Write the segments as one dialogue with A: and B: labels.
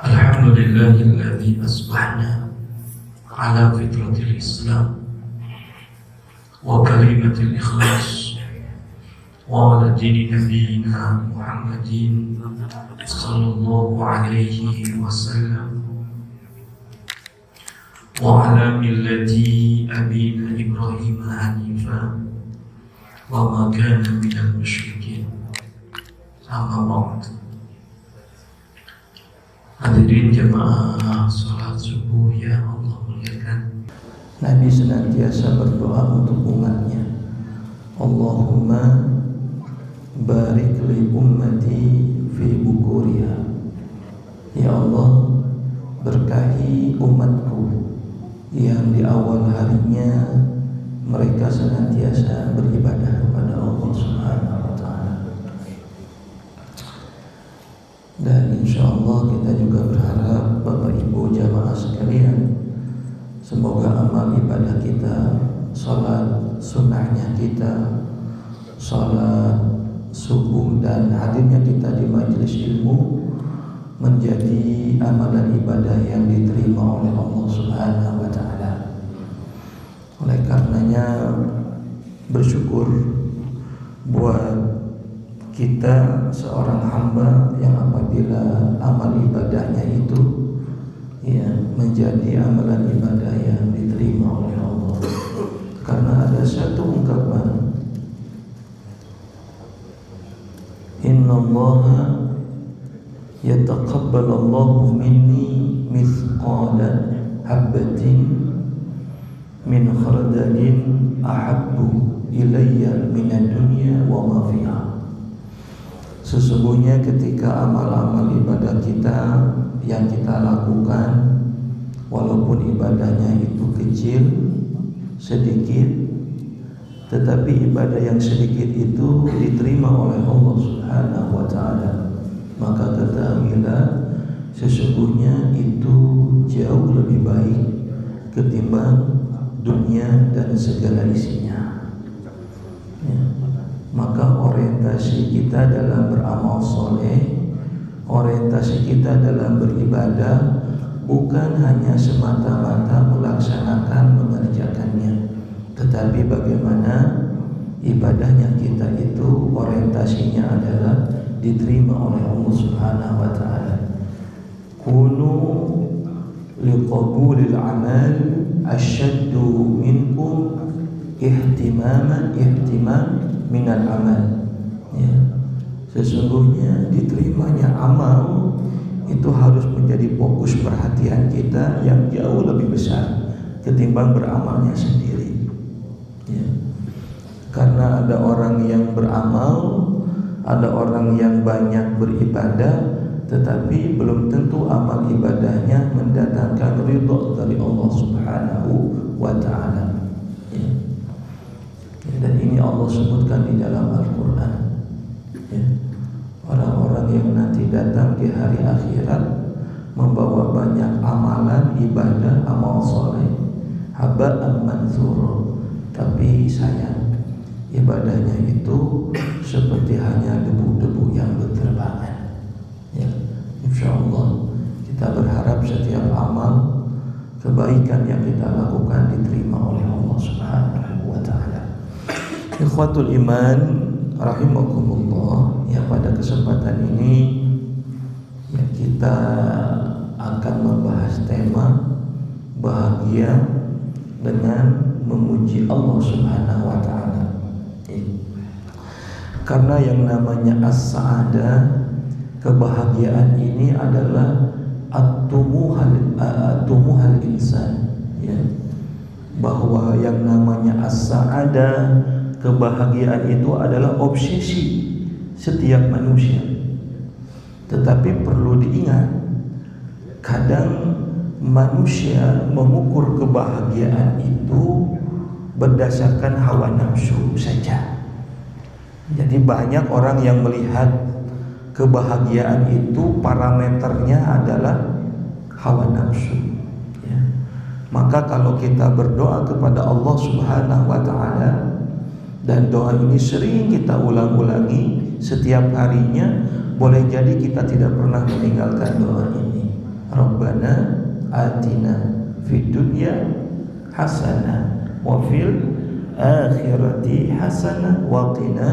A: Alhamdulillahilladzi asbahna ala fitratil Islam wa kalimatil ikhlas wa ala dini nabiyyina Muhammadin sallallahu alaihi wasallam wa ala millati abina Ibrahim hanifa wa ma kana minal musyrikin. Amma ba'd. Hadirin jemaah salat subuh yang Allah muliakan,
B: Nabi senantiasa berdoa untuk umatnya. Allahumma barik li ummati fi bukuriha. Ya Allah, berkahi umatku yang di awal harinya mereka senantiasa beribadah kepada Allah Subhanahu wa ta'ala. Dan insyaallah kita juga berharap Bapak Ibu jamaah sekalian, semoga amal ibadah kita, salat sunnahnya kita, salat subuh dan hadirnya kita di majelis ilmu menjadi amalan ibadah yang diterima oleh Allah Subhanahu wa ta'ala. Oleh karenanya bersyukur buat kita seorang hamba yang apabila amal ibadahnya itu menjadi amalan ibadah yang diterima oleh Allah. Karena ada satu ungkapan, innallaha yataqabbalallahu minni mithqala habatin min khardalin ahabbu ilayya minad dunya wa ma fiha. Sesungguhnya ketika amal-amal ibadah kita yang kita lakukan, walaupun ibadahnya itu kecil, sedikit, tetapi ibadah yang sedikit itu diterima oleh Allah Subhanahu wa ta'ala, maka ketahuilah sesungguhnya itu jauh lebih baik ketimbang dunia dan segala isinya. Maka orientasi kita dalam beramal soleh, orientasi kita dalam beribadah bukan hanya semata-mata melaksanakan mengerjakannya, tetapi bagaimana ibadahnya kita itu orientasinya adalah diterima oleh Allah Subhanahu wa ta'ala. Kunu liqabulil amal asyaddu minkum ihtimam minal amal. Sesungguhnya diterimanya amal itu harus menjadi fokus perhatian kita yang jauh lebih besar ketimbang beramalnya sendiri. Karena ada orang yang beramal, ada orang yang banyak beribadah, tetapi belum tentu amal ibadahnya mendatangkan ridha dari Allah Subhanahu wa ta'ala. Dan ini Allah sebutkan di dalam Al-Quran. Orang-orang yang nanti datang di hari akhirat membawa banyak amalan ibadah, amal soleh, haba'an mansur, tapi sayang ibadahnya itu seperti hanya debu-debu yang berterbangan. Insyaallah kita berharap setiap amal kebaikan yang kita lakukan diterima oleh Allah Subhanahu wa ta'ala. Ikhwatul iman rahimakumullah, pada kesempatan ini kita akan membahas tema bahagia dengan memuji Allah Subhanahu wa ta'ala. Karena yang namanya as-sa'adah, kebahagiaan ini adalah at-tumuhal insan, bahwa yang namanya as-sa'adah, kebahagiaan itu adalah obsesi setiap manusia. Tetapi perlu diingat, kadang manusia mengukur kebahagiaan itu berdasarkan hawa nafsu saja. Jadi banyak orang yang melihat kebahagiaan itu parameternya adalah hawa nafsu. Maka kalau kita berdoa kepada Allah Subhanahu wa ta'ala, dan doa ini sering kita ulang-ulangi setiap harinya, boleh jadi kita tidak pernah meninggalkan doa ini. Rabbana atina fid dunya hasanah wa fil akhirati hasanah wa qina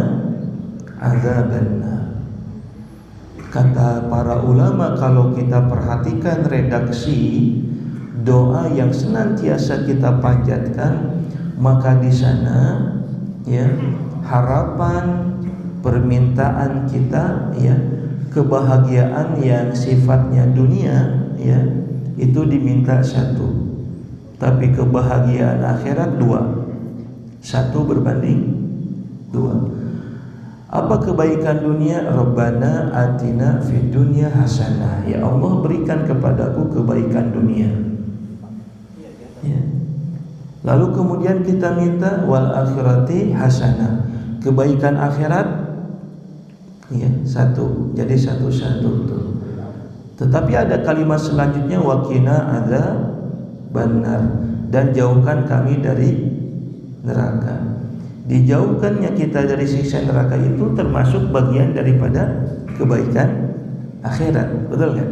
B: adzabannar. Kata para ulama, kalau kita perhatikan redaksi doa yang senantiasa kita panjatkan, maka di sana ya harapan, permintaan kita ya, kebahagiaan yang sifatnya dunia ya, itu diminta satu, tapi kebahagiaan akhirat dua. Satu berbanding dua. Apa kebaikan dunia? Rabbana atina fid dunya hasanah. Ya Allah, berikan kepadaku kebaikan dunia ya. Lalu kemudian kita minta wal akhirati hasanah, kebaikan akhirat ya, satu. Jadi satu-satu tuh. Tetapi ada kalimat selanjutnya waqina adzabannar, dan jauhkan kami dari neraka. Dijauhkannya kita dari siksa neraka itu termasuk bagian daripada kebaikan akhirat, betul kan?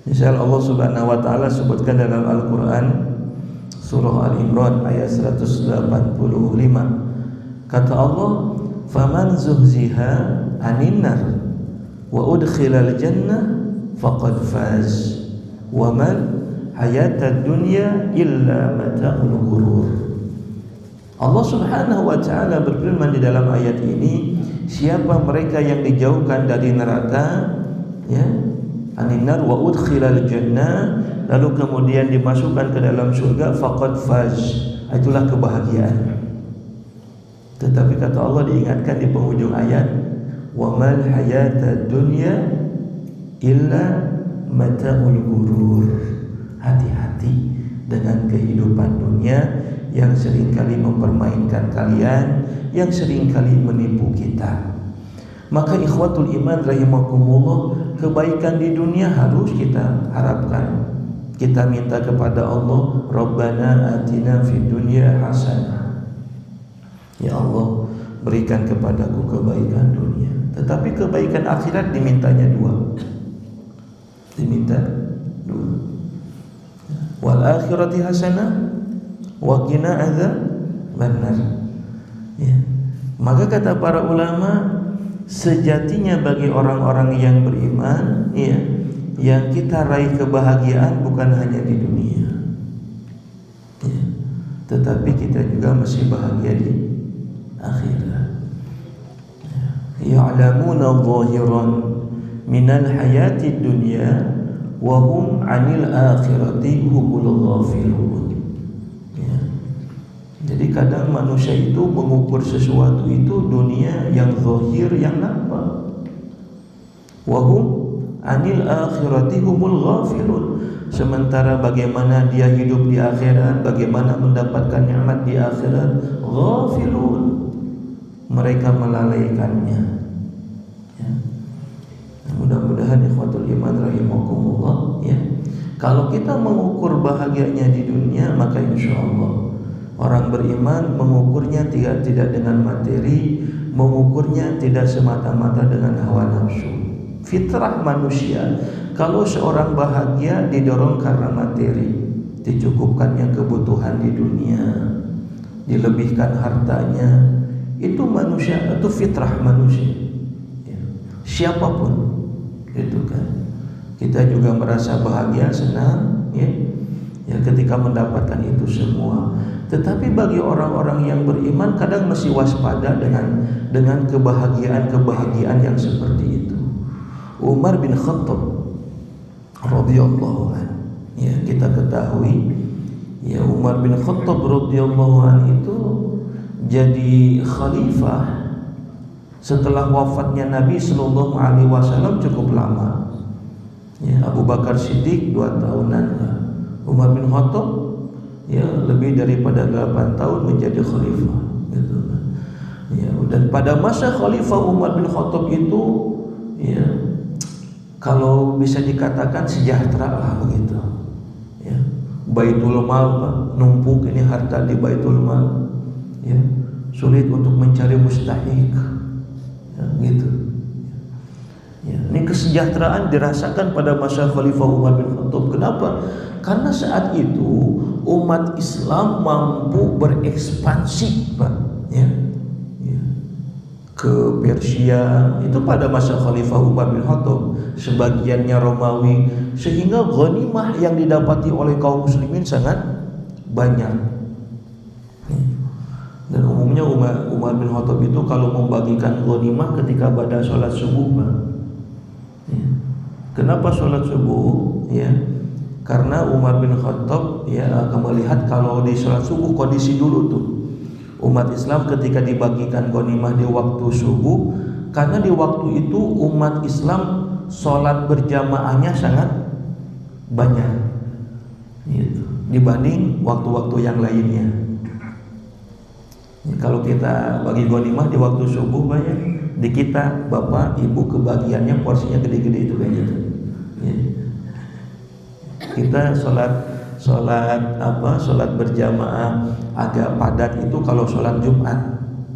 B: Misal Allah Subhanahu wa taala sebutkan dalam Al-Qur'an surah Al-Imran ayat 185. Kata Allah, "Faman zuhziha 'anil nar wa udkhilal jannah faqad faz wa man hayatad dunya illa mata'ul ghurur." Allah Subhanahu wa taala berfirman di dalam ayat ini, siapa mereka yang dijauhkan dari neraka ya, aninnar wa udkhilal jannah, lalu kemudian dimasukkan ke dalam surga, faqad faz, itulah kebahagiaan. Tetapi kata Allah diingatkan di penghujung ayat, wa mal hayatad dunya illa mata'ul ghurur. Hati-hati dengan kehidupan dunia yang seringkali mempermainkan kalian, yang seringkali menipu kita. Maka ikhwatul iman rahimakumullah, kebaikan di dunia harus kita harapkan. Kita minta kepada Allah, Rabbana atina fid dunya hasanah. Ya Allah, berikan kepadaku kebaikan dunia. Tetapi kebaikan akhirat dimintanya dua. Diminta dua. Wal akhirati hasanah wa qina adzabannar ya. Maka kata para ulama, sejatinya bagi orang-orang yang beriman ya, yang kita raih kebahagiaan bukan hanya di dunia ya, tetapi kita juga masih bahagia di akhirat ya. Ya'lamuna zahiran minal hayati dunya wa hum 'anil akhirati humul ghafilun. Jadi kadang manusia itu mengukur sesuatu itu dunia yang zahir, yang nampak. Wahum anil akhirati humul ghafilun. Sementara bagaimana dia hidup di akhirat, bagaimana mendapatkan nikmat di akhirat, ghafilun, mereka melalaikannya ya. Mudah-mudahan ikhwatul iman rahimakumullah ya, kalau kita mengukur bahagianya di dunia, maka insyaallah orang beriman mengukurnya tidak dengan materi, mengukurnya tidak semata-mata dengan hawa nafsu. Fitrah manusia, kalau seorang bahagia didorong karena materi, dicukupkannya kebutuhan di dunia, dilebihkan hartanya, itu manusia, itu fitrah manusia ya. Siapapun itu kan, kita juga merasa bahagia, senang ya, ya ketika mendapatkan itu semua. Tetapi bagi orang-orang yang beriman kadang masih waspada dengan kebahagiaan yang seperti itu. Umar bin Khattab radhiyallahu anhu ya, kita ketahui ya, Umar bin Khattab radhiyallahu anhu itu jadi khalifah setelah wafatnya Nabi sallallahu alaihi wasallam cukup lama. Ya, Abu Bakar Siddiq 2 tahunan lah. Umar bin Khattab ya lebih daripada 8 tahun menjadi khalifah gitu kan. Ya, dan pada masa khalifah Umar bin Khattab itu ya, kalau bisa dikatakan sejahtera lah begitu ya. Baitul Mal, Pak, numpuk ini harta di Baitul Mal ya, sulit untuk mencari mustahik ya, gitu. Ya, ini kesejahteraan dirasakan pada masa Khalifah Umar bin Khattab. Kenapa? Karena saat itu umat Islam mampu berekspansi, Pak, ya, ke Persia itu pada masa Khalifah Umar bin Khattab, sebagiannya Romawi, sehingga ghanimah yang didapati oleh kaum muslimin sangat banyak. Dan umumnya Umar bin Khattab itu kalau membagikan ghanimah ketika pada sholat subuh, Pak. Kenapa sholat subuh? Ya, karena Umar bin Khattab akan melihat kalau di sholat subuh kondisi dulu tuh umat Islam ketika dibagikan ghanimah di waktu subuh, karena di waktu itu umat Islam sholat berjamaahnya sangat banyak gitu, dibanding waktu-waktu yang lainnya. Kalau kita bagi ghanimah di waktu subuh banyak, di kita bapak ibu kebagiannya porsinya gede-gede itu kayak gitu. Kita sholat berjamaah agak padat itu kalau sholat Jumat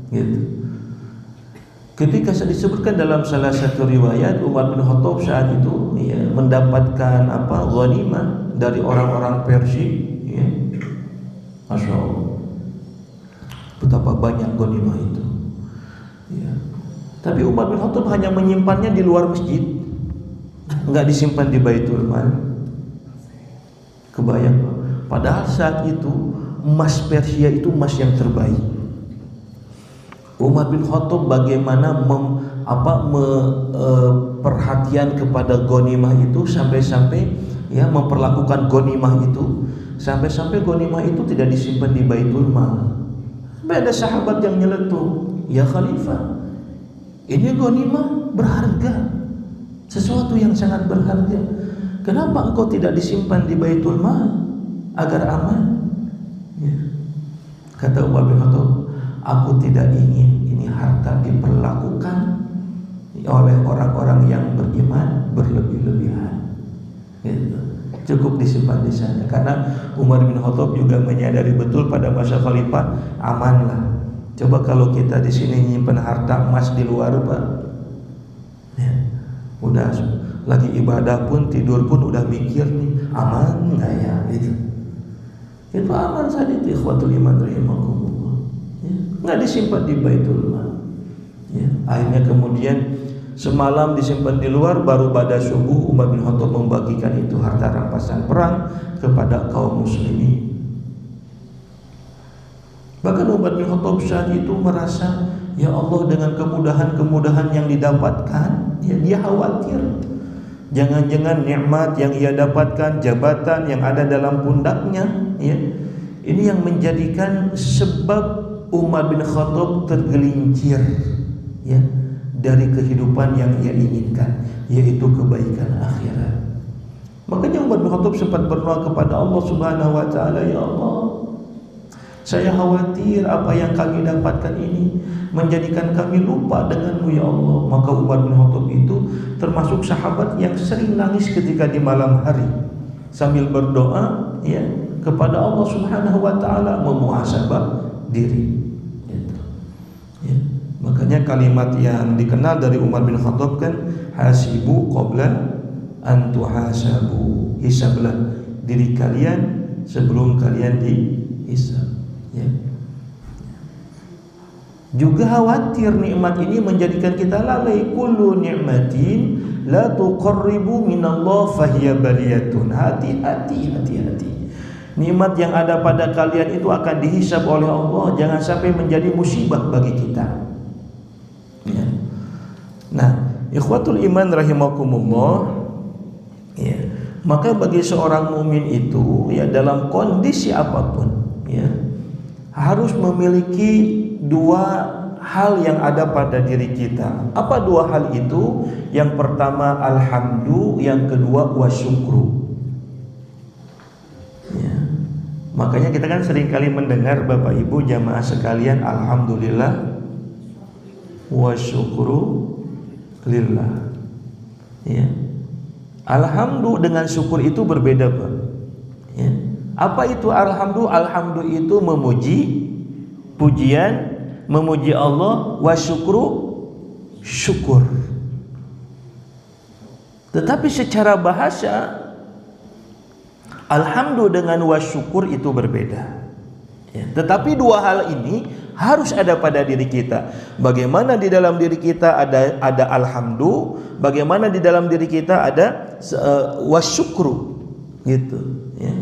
B: gitu. Ketika disebutkan dalam salah satu riwayat, Umar bin Khattab saat itu mendapatkan ghanimah dari orang-orang Persia, Masya Allah, betapa banyak ghanimah itu. Tapi Umar bin Khattab hanya menyimpannya di luar masjid, nggak disimpan di Baitul Mal. Kebayang, padahal saat itu emas Persia itu emas yang terbaik. Umar bin Khattab bagaimana perhatian kepada ghanimah itu, sampai-sampai memperlakukan ghanimah itu, sampai-sampai ghanimah itu tidak disimpan di Baitul Mal. Sampai ada sahabat yang nyeletuk, "Ya Khalifah, ini ghanimah berharga, sesuatu yang sangat berharga. Kenapa engkau tidak disimpan di Baitul Mal agar aman?" Kata Umar bin Khattab, "Aku tidak ingin ini harta diperlakukan oleh orang-orang yang beriman berlebih-lebihan. Cukup disimpan di sana." Karena Umar bin Khattab juga menyadari betul pada masa khalifah amanlah. Coba kalau kita di sini nyimpan harta emas di luar, Pak, udah lagi ibadah pun, tidur pun udah mikir nih, aman nggak ya gitu. Itu aman saja itu, ikhwatul iman rahimakumullah. Nggak disimpan di Baitul Mal. Akhirnya kemudian semalam disimpan di luar, baru pada subuh Umar bin Khattab membagikan itu harta rampasan perang kepada kaum muslimin. Bahkan Umar bin Khattab saat itu merasa, ya Allah, dengan kemudahan-kemudahan yang didapatkan, dia khawatir jangan-jangan nikmat yang ia dapatkan, jabatan yang ada dalam pundaknya, ini yang menjadikan sebab Umar bin Khattab tergelincir dari kehidupan yang ia inginkan, yaitu kebaikan akhirat. Makanya Umar bin Khattab sempat berdoa kepada Allah Subhanahu wa taala, "Ya Allah, saya khawatir apa yang kami dapatkan ini menjadikan kami lupa denganmu, ya Allah." Maka Umar bin Khattab itu termasuk sahabat yang sering nangis ketika di malam hari sambil berdoa kepada Allah Subhanahu wa taala, memuhasabah diri. Makanya kalimat yang dikenal dari Umar bin Khattab kan, hasibu qabla an tuhasabu, hisablah diri kalian sebelum kalian dihisab. Juga khawatir nikmat ini menjadikan kita lalai. Kullu ni'matin la tuqarribu minallah fahiya baliyatun. Hati-hati. Nikmat yang ada pada kalian itu akan dihisab oleh Allah, jangan sampai menjadi musibah bagi kita. Nah, ikhwatul iman rahimakumullah, maka bagi seorang mukmin itu dalam kondisi apapun harus memiliki dua hal yang ada pada diri kita. Apa dua hal itu? Yang pertama alhamdu, yang kedua wasyukru. Makanya kita kan seringkali mendengar Bapak Ibu jamaah sekalian, alhamdulillah wasyukru lillah. Alhamdu dengan syukur itu berbeda, Pak. Apa itu alhamdu? Alhamdu itu memuji, pujian, memuji Allah, wa syukru, syukur. Tetapi secara bahasa alhamdu dengan wasyukur itu berbeda. Ya, tetapi dua hal ini harus ada pada diri kita. Bagaimana di dalam diri kita ada alhamdu, bagaimana di dalam diri kita ada wasyukru, gitu. Ya.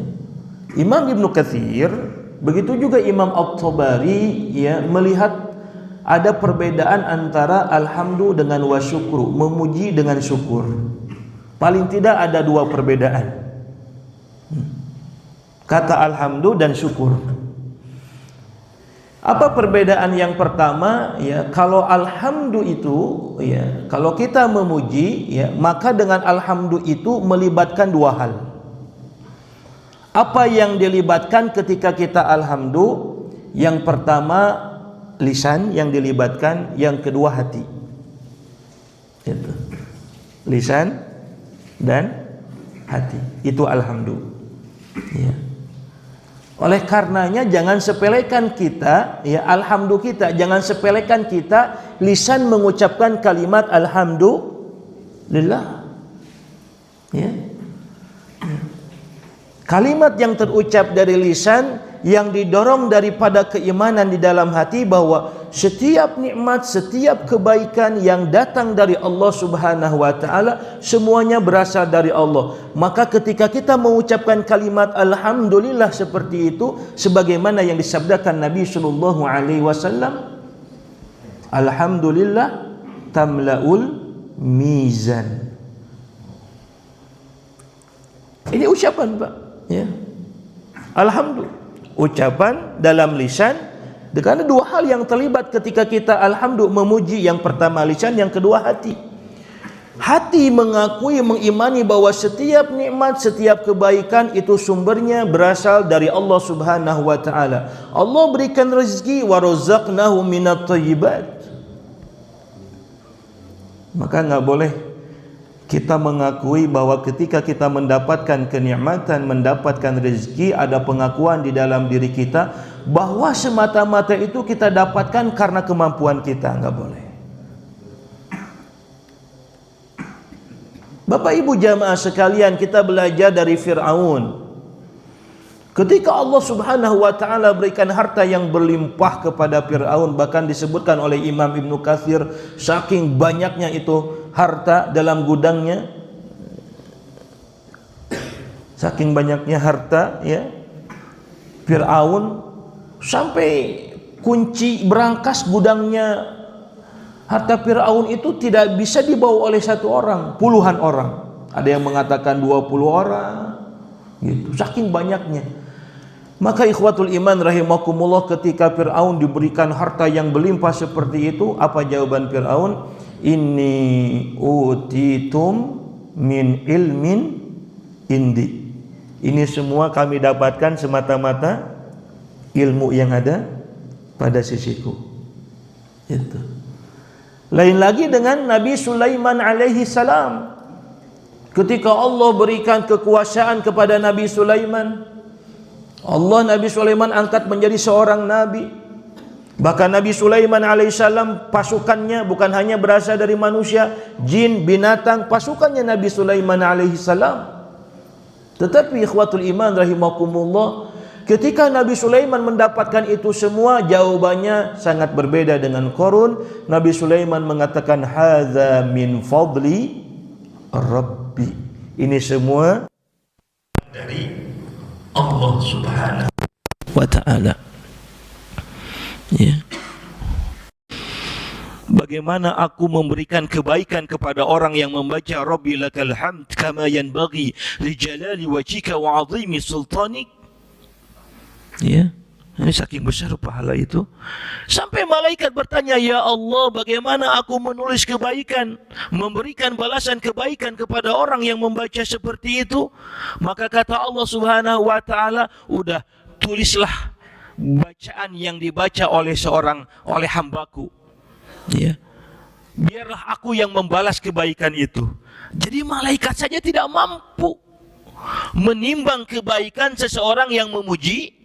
B: Imam Ibnu Katsir, begitu juga Imam At-Tabari, ya, melihat ada perbedaan antara alhamdu dengan wasyukru, memuji dengan syukur. Paling tidak ada dua perbedaan. Kata alhamdu dan syukur. Apa perbedaan yang pertama? Ya, kalau alhamdu itu, ya, kalau kita memuji, ya, maka dengan alhamdu itu melibatkan dua hal. Apa yang dilibatkan ketika kita alhamdu? Yang pertama lisan yang dilibatkan, yang kedua hati. Itu. Lisan dan hati. Itu alhamdu. Ya. Oleh karenanya jangan sepelekan kita, ya, alhamdu kita, jangan sepelekan kita lisan mengucapkan kalimat alhamdulillah. Ya. Kalimat yang terucap dari lisan yang didorong daripada keimanan di dalam hati bahwa setiap nikmat, setiap kebaikan yang datang dari Allah Subhanahu wa taala semuanya berasal dari Allah. Maka ketika kita mengucapkan kalimat alhamdulillah seperti itu, sebagaimana yang disabdakan Nabi sallallahu alaihi wasallam, alhamdulillah tamlaul mizan. Ini ucapan, Pak, ya. Alhamdulillah, ucapan dalam lisan. Karena dua hal yang terlibat ketika kita alhamdulillah memuji, yang pertama lisan, yang kedua hati. Hati mengakui, mengimani bahwa setiap nikmat, setiap kebaikan itu sumbernya berasal dari Allah Subhanahu wa taala. Allah berikan rezeki, wa razaqnahu minat thayyibat. Maka enggak boleh kita mengakui bahwa ketika kita mendapatkan kenikmatan, mendapatkan rezeki, ada pengakuan di dalam diri kita bahwa semata-mata itu kita dapatkan karena kemampuan kita. Enggak boleh. Bapak Ibu jamaah sekalian, kita belajar dari Fir'aun. Ketika Allah Subhanahu wa taala berikan harta yang berlimpah kepada Fir'aun, bahkan disebutkan oleh Imam Ibnu Katsir, saking banyaknya itu harta dalam gudangnya, saking banyaknya harta, ya, Fir'aun sampai kunci berangkas gudangnya harta Fir'aun itu tidak bisa dibawa oleh satu orang, puluhan orang. Ada yang mengatakan 20 orang, gitu, saking banyaknya. Maka ikhwatul iman rahimakumullah, ketika Fir'aun diberikan harta yang berlimpah seperti itu, apa jawaban Fir'aun? Inni utitum min ilmin indi. Ini semua kami dapatkan semata-mata ilmu yang ada pada sisiku. Itu. Lain lagi dengan Nabi Sulaiman alaihi salam. Ketika Allah berikan kekuasaan kepada Nabi Sulaiman, Nabi Sulaiman angkat menjadi seorang nabi. Bahkan Nabi Sulaiman alaihissalam pasukannya bukan hanya berasal dari manusia, jin, binatang, pasukannya Nabi Sulaiman alaihissalam. Tetapi ikhwatul iman rahimakumullah, ketika Nabi Sulaiman mendapatkan itu semua, jawabannya sangat berbeda dengan Qarun. Nabi Sulaiman mengatakan, hadza min fadli Rabbi. Ini semua dari Allah Subhanahu wa ta'ala. Ya. Bagaimana aku memberikan kebaikan kepada orang yang membaca Rabbi lakal hamd kama yanbaghi li jalali wajhika wa 'azimi sultanik. Ya. Ini saking besar pahala itu, sampai malaikat bertanya, ya Allah, bagaimana aku menulis kebaikan, memberikan balasan kebaikan kepada orang yang membaca seperti itu? Maka kata Allah Subhanahu wa ta'ala, udah, tulislah bacaan yang dibaca oleh hambaku, ya, biarlah aku yang membalas kebaikan itu. Jadi malaikat saja tidak mampu menimbang kebaikan seseorang yang memuji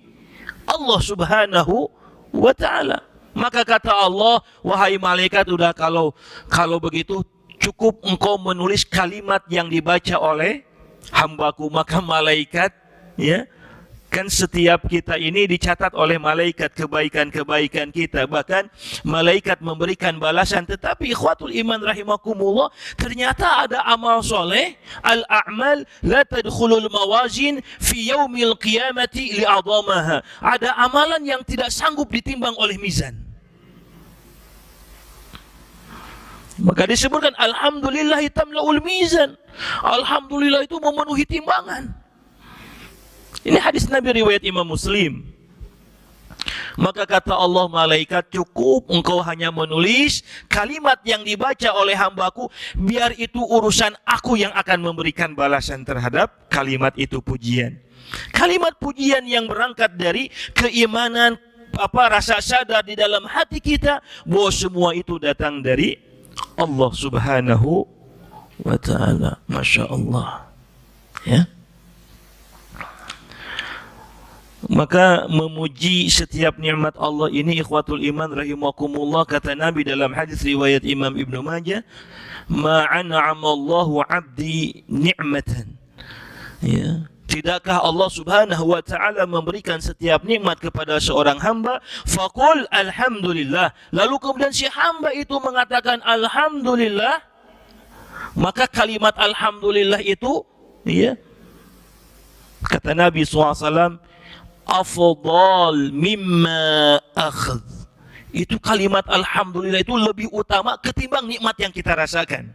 B: Allah Subhanahu wa ta'ala. Maka kata Allah, wahai malaikat, udah, kalau begitu
C: cukup engkau menulis kalimat yang dibaca oleh hambaku, maka malaikat, ya, kan setiap kita ini dicatat oleh malaikat kebaikan-kebaikan kita. Bahkan malaikat memberikan balasan. Tetapi ikhwatul iman rahimakumullah, ternyata ada amal soleh, al-a'mal la tadkhulul mawazin fi yaumil qiyamati li'adhamaha. Ada amalan yang tidak sanggup ditimbang oleh mizan. Maka disebutkan alhamdulillah tamla'ul mizan. Alhamdulillah itu memenuhi timbangan. Ini hadis Nabi riwayat Imam Muslim. Maka kata Allah, malaikat, cukup engkau hanya menulis kalimat yang dibaca oleh hambaku, biar itu urusan aku yang akan memberikan balasan terhadap kalimat itu, pujian. Kalimat pujian yang berangkat dari keimanan, rasa sadar di dalam hati kita bahwa semua itu datang dari Allah Subhanahu wa ta'ala. Masya Allah, ya. Maka memuji setiap nikmat Allah ini, ikhwatul iman rahimakumullah, kata Nabi dalam hadis riwayat Imam Ibnu Majah, ma'an'amallahu 'abdi ni'matan. Ya, tidakkah Allah Subhanahu wa ta'ala memberikan setiap nikmat kepada seorang hamba, faqul alhamdulillah, lalu kemudian si hamba itu mengatakan alhamdulillah, maka kalimat alhamdulillah itu, ya, kata Nabi SAW, afdal mimma akhadh. Itu kalimat alhamdulillah itu lebih utama ketimbang nikmat yang kita rasakan.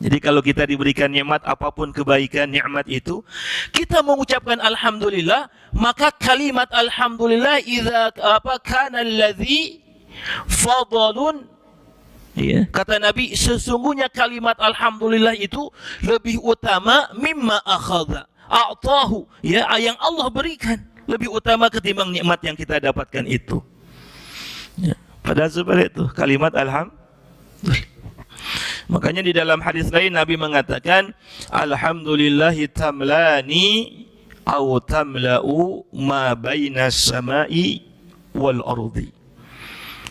C: Jadi kalau kita diberikan nikmat apapun, kebaikan, nikmat itu, kita mengucapkan alhamdulillah, maka kalimat alhamdulillah idza kana alladhi fadalun, ya, kata Nabi, sesungguhnya kalimat alhamdulillah itu lebih utama mimma akhadha, a'tahu, ya, yang Allah berikan, lebih utama ketimbang nikmat yang kita dapatkan itu. Ya, padahal seperti itu kalimat alhamdulillah. Makanya di dalam hadis lain Nabi mengatakan, alhamdulillahi tamlani au tamla'u ma bainas samai wal ardi.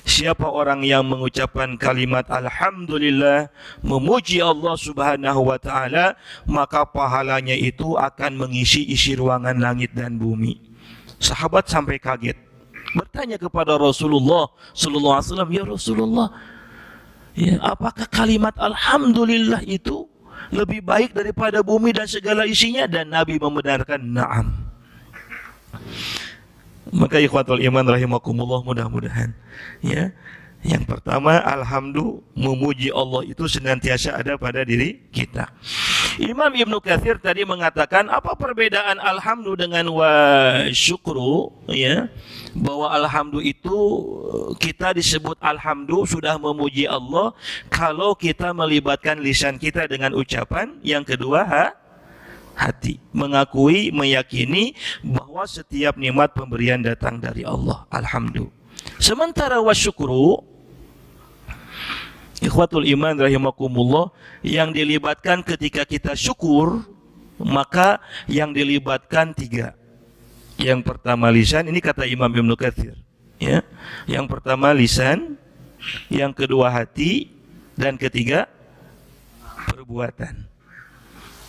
C: Siapa orang yang mengucapkan kalimat alhamdulillah, memuji Allah Subhanahu wa ta'ala, maka pahalanya itu akan mengisi isi ruangan langit dan bumi. Sahabat sampai kaget, bertanya kepada Rasulullah sallallahu alaihi wasallam, ya Rasulullah, ya, apakah kalimat alhamdulillah itu lebih baik daripada bumi dan segala isinya? Dan Nabi membenarkan, na'am. Maka ikhwatul iman rahimakumullah, mudah-mudahan, ya, yang pertama, alhamdulillah, memuji Allah itu senantiasa ada pada diri kita. Imam Ibnu Katsir tadi mengatakan, apa perbedaan alhamdulillah dengan wa syukru, ya, bahwa alhamdulillah itu kita disebut alhamdulillah, sudah memuji Allah kalau kita melibatkan lisan kita dengan ucapan. Yang kedua, hati, mengakui, meyakini bahwa setiap nikmat pemberian datang dari Allah, alhamdulillah. Sementara wasyukru, ikhwatul iman rahimakumullah, yang dilibatkan ketika kita syukur, maka yang dilibatkan tiga. Yang pertama lisan, ini kata Imam Ibnu Katsir, ya. Yang pertama lisan, yang kedua hati, dan ketiga perbuatan,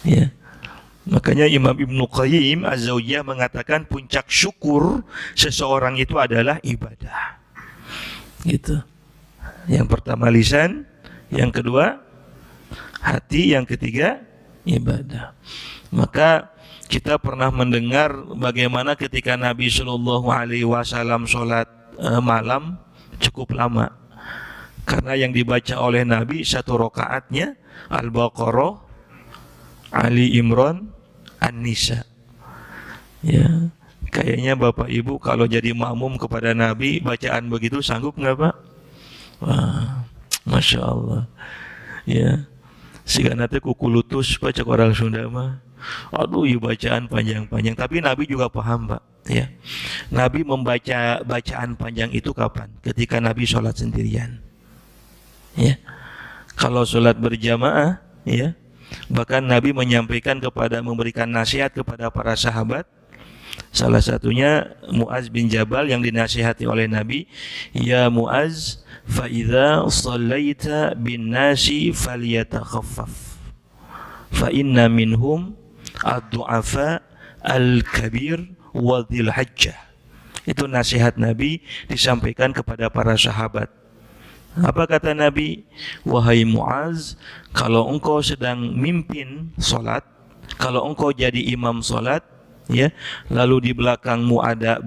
C: ya. Makanya Imam Ibnu Qayyim Az-Zawjiyah mengatakan puncak syukur seseorang itu adalah ibadah. Gitu. Yang pertama lisan, yang kedua hati, yang ketiga ibadah. Maka kita pernah mendengar bagaimana ketika Nabi Shallallahu Alaihi Wasallam sholat malam cukup lama, karena yang dibaca oleh Nabi satu rakaatnya Al-Baqarah, Ali Imran, An-Nisa. Ya, kayaknya Bapak Ibu kalau jadi makmum kepada Nabi bacaan begitu sanggup nggak Pak? Wah, Masya Allah. Ya, sehingga nanti kukulutus baca orang Sunda mah, aduh, ya bacaan panjang-panjang. Tapi Nabi juga paham Pak. Ya, Nabi membaca bacaan panjang itu kapan? Ketika Nabi sholat sendirian. Ya, kalau sholat berjamaah, ya, bahkan Nabi menyampaikan memberikan nasihat kepada para sahabat, Salah satunya Muaz bin Jabal yang dinasihati oleh Nabi, "Ya Muaz, fa idza shallaita bin nasi falyatakhaffaf. Fa inna minhum ad-du'afa al-kabir wa dhil hajjah." Itu nasihat Nabi disampaikan kepada para sahabat. Apa kata Nabi? "Wahai Muaz, kalau engkau sedang mimpin solat, kalau engkau jadi imam solat, ya, lalu di belakangmu ada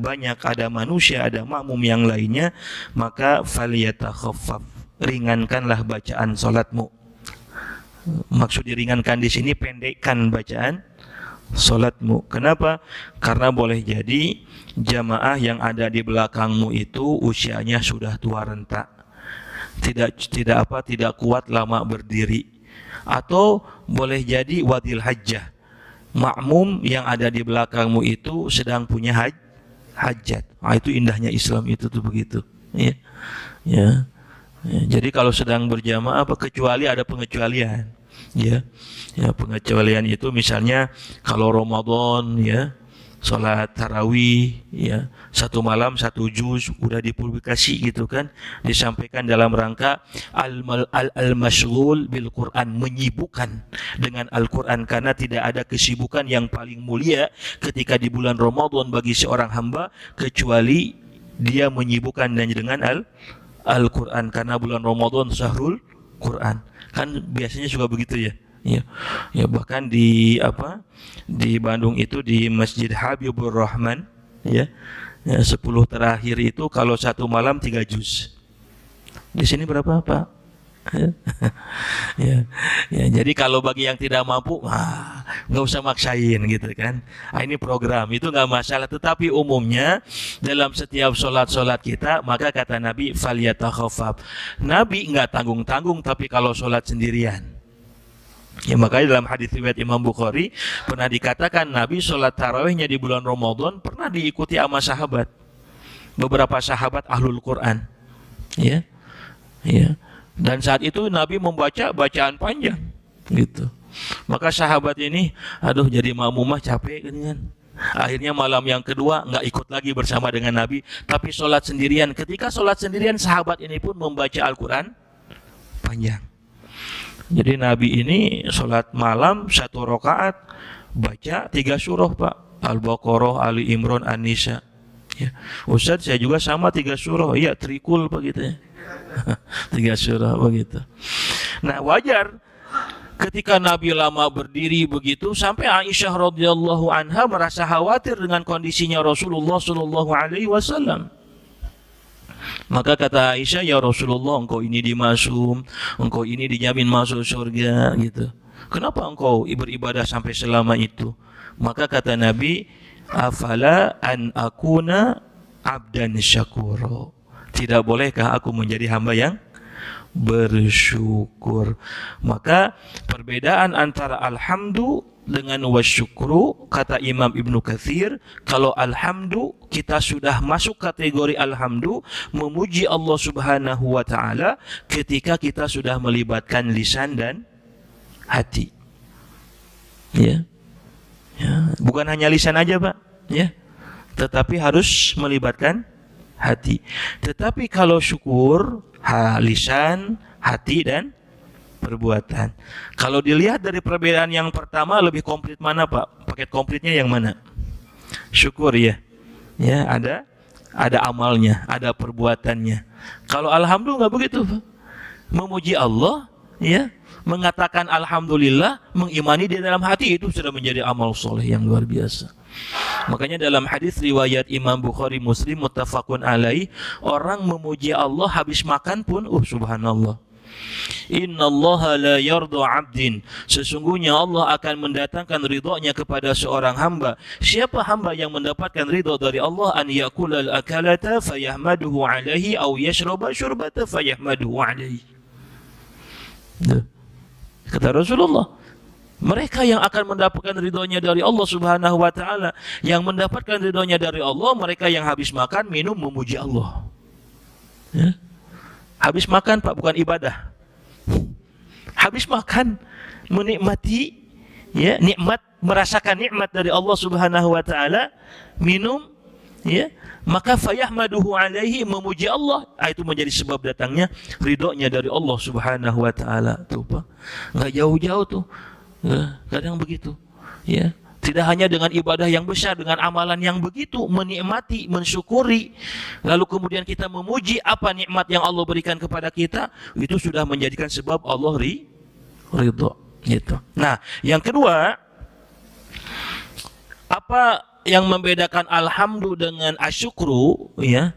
C: manusia, ada makmum yang lainnya, maka falyatakhaffaf, ringankanlah bacaan solatmu." Maksud diringankan di sini, pendekkan bacaan solatmu. Kenapa? Karena boleh jadi jamaah yang ada di belakangmu itu usianya sudah tua renta, tidak kuat lama berdiri, atau boleh jadi wadil hajjah, makmum yang ada di belakangmu itu sedang punya hajat. Itu indahnya Islam itu tuh begitu, ya. Ya. Jadi kalau sedang berjamaah, kecuali ada pengecualian, ya. Ya, pengecualian itu misalnya kalau Ramadan, ya, sholat tarawih, ya, satu malam satu juz udah dipublikasi gitu kan, disampaikan dalam rangka al-mashghul bil Quran, menyibukkan dengan Al-Quran, karena tidak ada kesibukan yang paling mulia ketika di bulan Ramadan bagi seorang hamba kecuali dia menyibukkan dengan Al-Quran, karena bulan Ramadan syahrul Quran kan, biasanya juga begitu, ya. Ya, ya, bahkan di Bandung itu di Masjid Habibur Rahman, ya, 10 terakhir itu kalau satu malam 3 juz. Di sini berapa, Pak? Ya, ya, jadi kalau bagi yang tidak mampu, nggak usah maksain gitu kan. Ini program itu nggak masalah. Tetapi umumnya dalam setiap sholat kita, maka kata Nabi falyatakhaffaf. Nabi nggak tanggung-tanggung, tapi kalau sholat sendirian. Ya, makanya dalam hadis riwayat Imam Bukhari pernah dikatakan Nabi sholat tarawihnya di bulan Ramadan pernah diikuti sama sahabat, beberapa sahabat ahlul Quran, ya, ya. Dan saat itu Nabi membaca bacaan panjang, gitu. Maka sahabat ini, jadi makmumah capek kan. Akhirnya malam yang kedua nggak ikut lagi bersama dengan Nabi, tapi sholat sendirian. Ketika sholat sendirian, sahabat ini pun membaca Al-Quran panjang. Jadi Nabi ini sholat malam 1 rakaat baca 3 surah, Pak. Al-Baqarah, Ali Imran, An-Nisa. Ya. Ustaz, saya juga sama 3 surah. Iya, trikul begitu, ya. 3 surah begitu. Nah, wajar ketika Nabi lama berdiri begitu sampai Aisyah radhiyallahu anha merasa khawatir dengan kondisinya Rasulullah sallallahu alaihi wasallam. Maka kata Aisyah, "Ya Rasulullah, engkau ini dimasum, engkau ini dijamin masuk surga, gitu. Kenapa engkau beribadah sampai selama itu?" Maka kata Nabi, "Afala an akuna abdan syakura." Tidak bolehkah aku menjadi hamba yang bersyukur? Maka perbedaan antara alhamdu dengan wasyukru, kata Imam Ibnu Katsir, kalau alhamdu kita sudah masuk kategori alhamdu, memuji Allah Subhanahu wa taala ketika kita sudah melibatkan lisan dan hati. Ya. Ya, bukan hanya lisan aja, Pak, ya. Tetapi harus melibatkan hati. Tetapi kalau syukur, lisan, hati dan perbuatan. Kalau dilihat dari perbedaan yang pertama, lebih komplit mana, Pak? Paket komplitnya yang mana? Syukur, ya. Ya, ada amalnya, ada perbuatannya. Kalau alhamdulillah nggak begitu, Pak. Memuji Allah, ya, mengatakan alhamdulillah, mengimani di dalam hati, itu sudah menjadi amal soleh yang luar biasa. Makanya dalam hadis riwayat Imam Bukhari Muslim muttafaqun alaih, orang memuji Allah habis makan pun, subhanallah. Innallaha la yardu 'abdin, sesungguhnya Allah akan mendatangkan ridhonya kepada seorang hamba. Siapa hamba yang mendapatkan ridho dari Allah? An yakulal akalata fayahmaduhu 'alaihi aw yashraba syurbata fayahmaduhu 'alaihi. Kata Rasulullah, mereka yang akan mendapatkan ridhonya dari Allah Subhanahu wa taala, yang mendapatkan ridhonya dari Allah, mereka yang habis makan, minum, memuji Allah. Ya. Habis makan, Pak, bukan ibadah. Habis makan, menikmati, ya, nikmat merasakan nikmat dari Allah Subhanahu wa taala, minum, ya, maka fayahmaduhu alaihi, memuji Allah, itu menjadi sebab datangnya ridhonya dari Allah Subhanahu wa taala. Tuh Pak, enggak jauh-jauh tuh. Kadang begitu, ya. Tidak hanya dengan ibadah yang besar, dengan amalan yang begitu, menikmati, mensyukuri, lalu kemudian kita memuji apa nikmat yang Allah berikan kepada kita, itu sudah menjadikan sebab Allah ridho, gitu. Nah, yang kedua, apa yang membedakan alhamdu dengan asyukru, ya?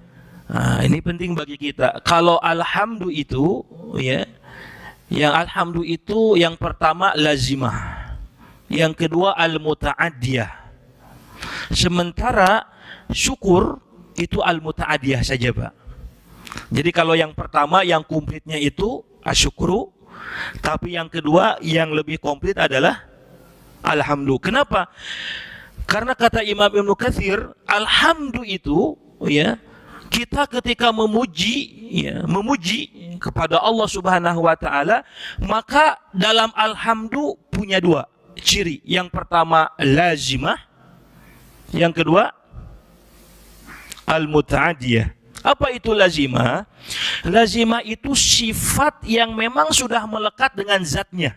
C: Nah, ini penting bagi kita. Kalau alhamdu itu, ya, yang alhamdu itu yang pertama lazimah, yang kedua al-muta'addiyah. Sementara syukur itu al-muta'addiyah saja, Pak. Jadi kalau yang pertama yang komplitnya itu asyukru, tapi yang kedua yang lebih komplit adalah alhamdu. Kenapa? Karena kata Imam Ibnu Katsir, alhamdu itu, ya, kita ketika memuji, ya, memuji kepada Allah Subhanahu wa taala, maka dalam alhamdu punya dua ciri. Yang pertama lazimah, yang kedua al-muta'addiyah. Apa itu lazimah? Lazimah itu sifat yang memang sudah melekat dengan zatnya.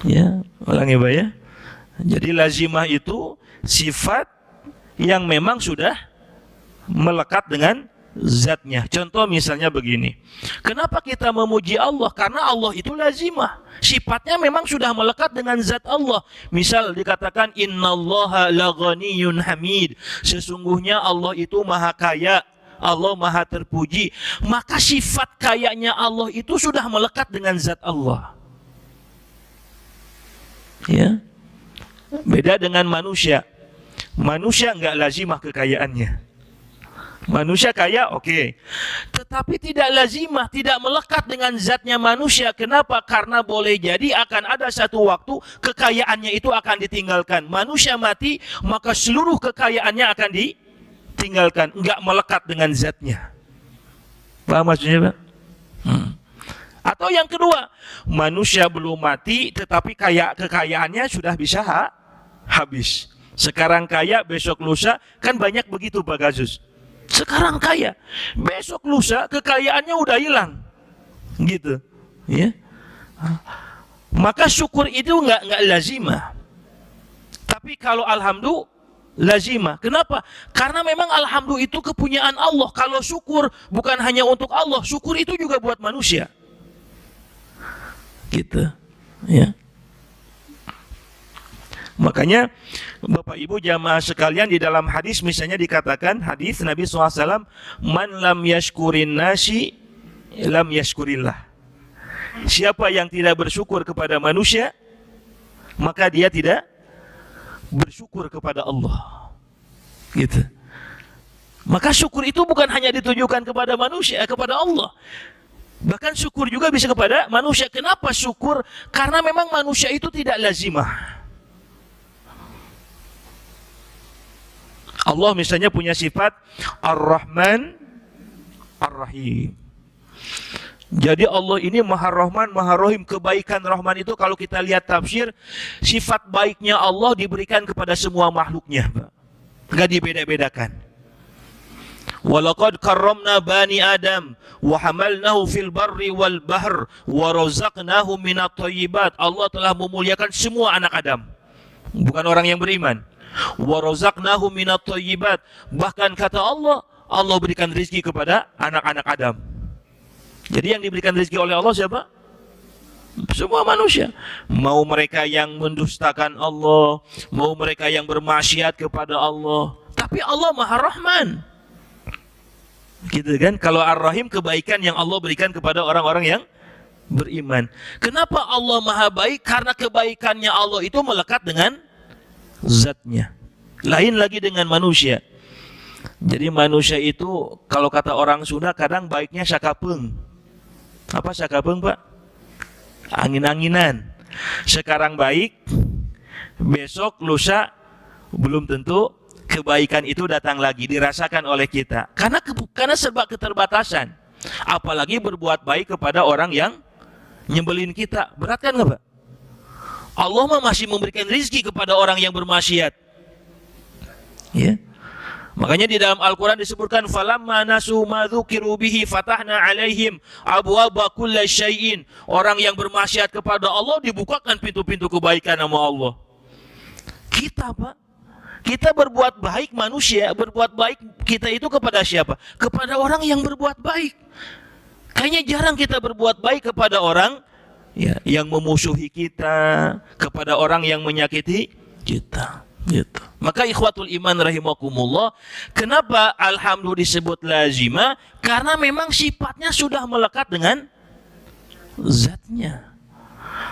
C: Ya, ulangi Pak ya. Jadi lazimah itu sifat yang memang sudah melekat dengan zatnya. Contoh misalnya begini. Kenapa kita memuji Allah? Karena Allah itu lazimah. Sifatnya memang sudah melekat dengan zat Allah. Misal dikatakan innallaha laghaniyyun hamid. Sesungguhnya Allah itu maha kaya, Allah maha terpuji. Maka sifat kayanya Allah itu sudah melekat dengan zat Allah. Ya. Beda dengan manusia. Manusia enggak lazimah kekayaannya. Manusia kaya, oke. Tetapi tidak lazimah, tidak melekat dengan zatnya manusia. Kenapa? Karena boleh jadi akan ada satu waktu kekayaannya itu akan ditinggalkan. Manusia mati, maka seluruh kekayaannya akan ditinggalkan. Enggak melekat dengan zatnya. Paham maksudnya, Pak? Atau yang kedua, manusia belum mati, tetapi kekayaannya sudah bisa habis. Sekarang kaya, besok lusa, kan banyak begitu Pak kasus. Sekarang kaya, besok lusa kekayaannya udah hilang, gitu, ya. Maka syukur itu nggak lazimah. Tapi kalau alhamdu lazimah. Kenapa? Karena memang alhamdu itu kepunyaan Allah. Kalau syukur bukan hanya untuk Allah, syukur itu juga buat manusia, gitu, ya. Makanya Bapak Ibu jamaah sekalian, di dalam hadis misalnya dikatakan, hadis Nabi SAW, man lam yashkurin nasi lam yashkurillah. Siapa yang tidak bersyukur kepada manusia, maka dia tidak bersyukur kepada Allah, gitu. Maka syukur itu bukan hanya ditujukan kepada manusia, kepada Allah. Bahkan syukur juga bisa kepada manusia. Kenapa syukur? Karena memang manusia itu tidak lazimah. Allah misalnya punya sifat Ar-Rahman Ar-Rahim. Jadi Allah ini Maha Rahman, Maha Rahim. Kebaikan Rahman itu kalau kita lihat tafsir, sifat baiknya Allah diberikan kepada semua makhluknya, Pak. Enggak dibeda-bedakan. Walaqad karramna bani Adam wa hamalnahu fil barri wal bahr wa razaqnahum minat thayyibat. Allah telah memuliakan semua anak Adam, bukan orang yang beriman. Wa razaqnahum minat thayyibat. Bahkan kata Allah, Allah berikan rezeki kepada anak-anak Adam. Jadi yang diberikan rezeki oleh Allah siapa? Semua manusia. Mau mereka yang mendustakan Allah, mau mereka yang bermaksiat kepada Allah, tapi Allah Maha Rahman, gitu kan? Kalau Ar-Rahim, kebaikan yang Allah berikan kepada orang-orang yang beriman. Kenapa Allah Maha Baik? Karena kebaikannya Allah itu melekat dengan zatnya. Lain lagi dengan manusia. Jadi manusia itu kalau kata orang Sunda kadang baiknya sakapeng. Apa sakapeng, Pak? Angin-anginan. Sekarang baik, besok lusa belum tentu kebaikan itu datang lagi dirasakan oleh kita. Karena serba keterbatasan. Apalagi berbuat baik kepada orang yang nyebelin kita. Berat kan nggak, Pak? Allah mah masih memberikan rizki kepada orang yang bermaksiat. Ya. Makanya di dalam Al-Quran disebutkan falamma nasu ma dzukiru bihi fatahna alaihim abwaaba kulli syai'in. Orang yang bermaksiat kepada Allah dibukakan pintu-pintu kebaikan sama Allah. Kita, Pak, kita berbuat baik manusia, berbuat baik kita itu kepada siapa? Kepada orang yang berbuat baik. Kayaknya jarang kita berbuat baik kepada orang ya, yang memusuhi kita, kepada orang yang menyakiti kita. Gitu. Maka ikhwatul iman rahimakumullah, kenapa alhamdulillah disebut lazimah? Karena memang sifatnya sudah melekat dengan zatnya.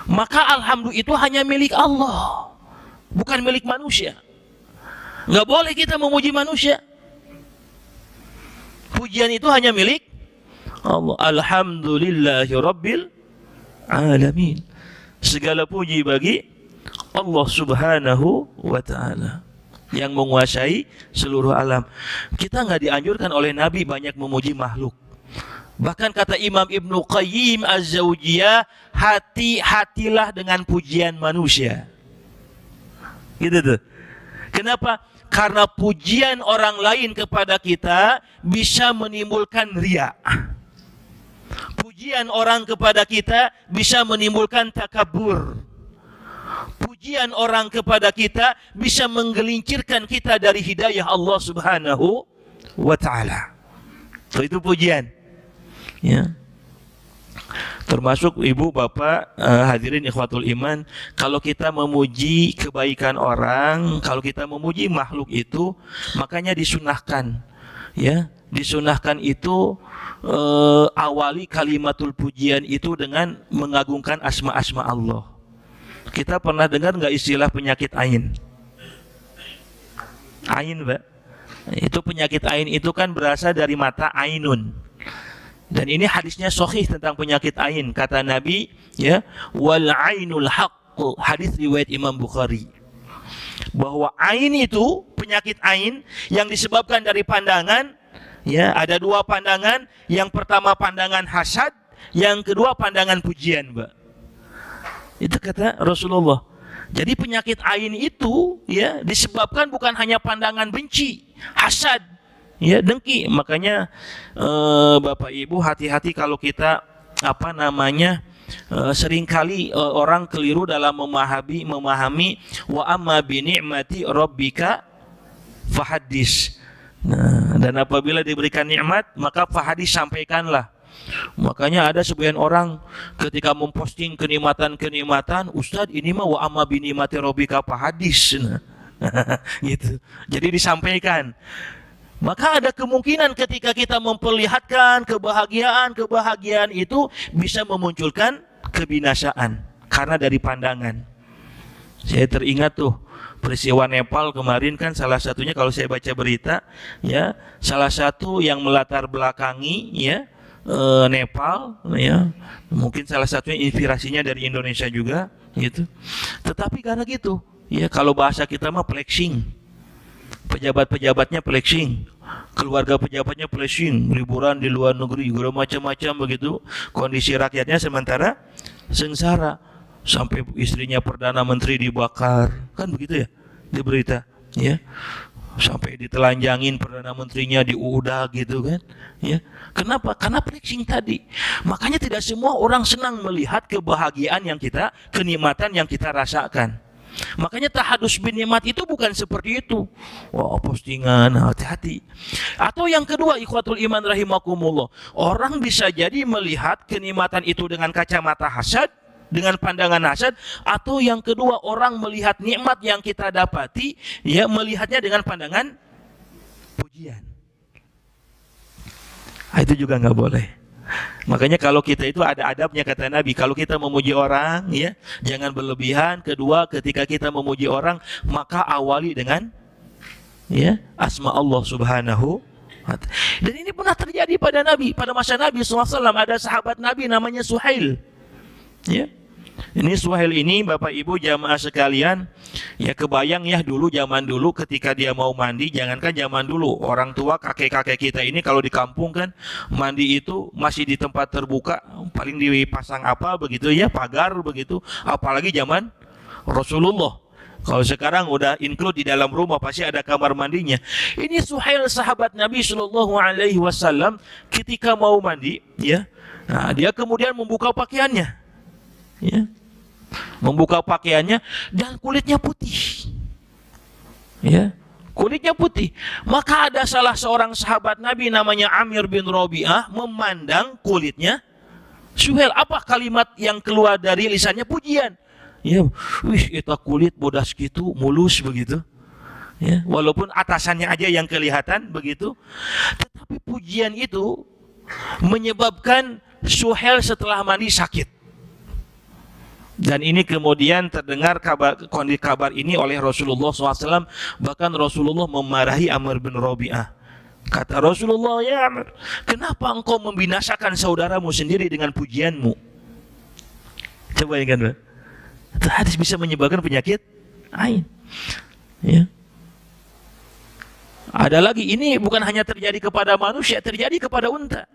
C: Maka alhamdulillah itu hanya milik Allah, bukan milik manusia. Nggak boleh kita memuji manusia. Pujian itu hanya milik Allah. Alhamdulillahi rabbil alamin. Segala puji bagi Allah subhanahu wa ta'ala yang menguasai seluruh alam. Kita nggak dianjurkan oleh Nabi banyak memuji makhluk. Bahkan kata Imam Ibnu Qayyim Az-Zawjiyah, hati-hatilah dengan pujian manusia. Gitu tuh. Kenapa? Karena pujian orang lain kepada kita bisa menimbulkan riya. Pujian orang kepada kita bisa menimbulkan takabur. Pujian orang kepada kita bisa menggelincirkan kita dari hidayah Allah subhanahu wa ta'ala. So, itu pujian. Ya. Termasuk ibu bapak hadirin ikhwatul iman, kalau kita memuji kebaikan orang, kalau kita memuji makhluk itu, makanya disunahkan. Ya, disunahkan itu awali kalimatul pujian itu dengan mengagungkan asma-asma Allah. Kita pernah dengar nggak istilah penyakit ain? Ain, Pak. Itu penyakit ain itu kan berasal dari mata ainun. Dan ini hadisnya sahih tentang penyakit ain. Kata Nabi, ya, wal ainul haqq. Hadis riwayat Imam Bukhari. Bahwa ain itu penyakit ain yang disebabkan dari pandangan, ya, ada dua pandangan. Yang pertama pandangan hasad, yang kedua pandangan pujian, Pak. Itu kata Rasulullah. Jadi penyakit ain itu ya disebabkan bukan hanya pandangan benci, hasad, ya, dengki. Makanya Bapak Ibu hati-hati kalau kita seringkali orang keliru dalam memahami wa amma bi ni'mati rabbika fahaddis. Nah, dan apabila diberikan nikmat maka fahaddis, sampaikanlah. Makanya ada sebagian orang ketika memposting kenikmatan, Ustadz ini mah wa amma bi ni'mati rabbika fahaddis. Nah, gitu. Jadi disampaikan. Maka ada kemungkinan ketika kita memperlihatkan kebahagiaan itu bisa memunculkan kebinasaan karena dari pandangan. Saya teringat tuh peristiwa Nepal kemarin kan, salah satunya kalau saya baca berita, ya, salah satu yang melatar belakangi, ya, Nepal, ya, mungkin salah satunya inspirasinya dari Indonesia juga, gitu. Tetapi karena gitu, ya, kalau bahasa kita mah flexing, pejabat-pejabatnya flexing, keluarga pejabatnya flexing, liburan di luar negeri, macam-macam begitu. Kondisi rakyatnya sementara sengsara, sampai istrinya Perdana Menteri dibakar, kan begitu ya di berita, ya. Sampai ditelanjangin Perdana Menterinya, diudah gitu kan, ya. Kenapa? Karena flexing tadi. Makanya tidak semua orang senang melihat kebahagiaan yang kita, kenikmatan yang kita rasakan. Makanya tahadus bin nikmat itu bukan seperti itu. Wah, postingan, hati-hati. Atau yang kedua, ikhwatul iman rahimakumullah, orang bisa jadi melihat kenikmatan itu dengan kacamata hasad, dengan pandangan hasad, atau yang kedua orang melihat nikmat yang kita dapati, ya, melihatnya dengan pandangan pujian. Nah, itu juga nggak boleh. Makanya kalau kita itu ada adabnya, kata Nabi, kalau kita memuji orang, ya, jangan berlebihan. Kedua, ketika kita memuji orang, maka awali dengan, ya, asma Allah subhanahu wa ta'ala. Dan ini pernah terjadi pada Nabi, pada masa Nabi SAW. Ada sahabat Nabi namanya Suhail, ya. Ini Suhail ini, Bapak Ibu jamaah sekalian, ya, kebayang ya dulu, zaman dulu ketika dia mau mandi, jangankan zaman dulu, orang tua kakek-kakek kita ini kalau di kampung kan mandi itu masih di tempat terbuka, paling dipasang apa begitu ya, pagar begitu. Apalagi zaman Rasulullah. Kalau sekarang udah include di dalam rumah pasti ada kamar mandinya. Ini Suhail sahabat Nabi Shallallahu Alaihi Wasallam ketika mau mandi, ya, nah, dia kemudian membuka pakaiannya, ya, membuka pakaiannya dan kulitnya putih, ya, kulitnya putih. Maka ada salah seorang sahabat Nabi namanya Amir bin Rabi'ah memandang kulitnya Suhail. Apa kalimat yang keluar dari lisannya? Pujian. Ya, wih, itu kulit bodas gitu, mulus begitu. Ya, walaupun atasannya aja yang kelihatan begitu, tetapi pujian itu menyebabkan Suhail setelah mandi sakit. Dan ini kemudian terdengar kabar ini oleh Rasulullah SAW. Bahkan Rasulullah memarahi Amr bin Rabi'ah. Kata Rasulullah, ya Amr, kenapa engkau membinasakan saudaramu sendiri dengan pujianmu? Coba ingat, Pak. Itu hadis bisa menyebabkan penyakit ain. Ya. Ada lagi, ini bukan hanya terjadi kepada manusia, terjadi kepada unta.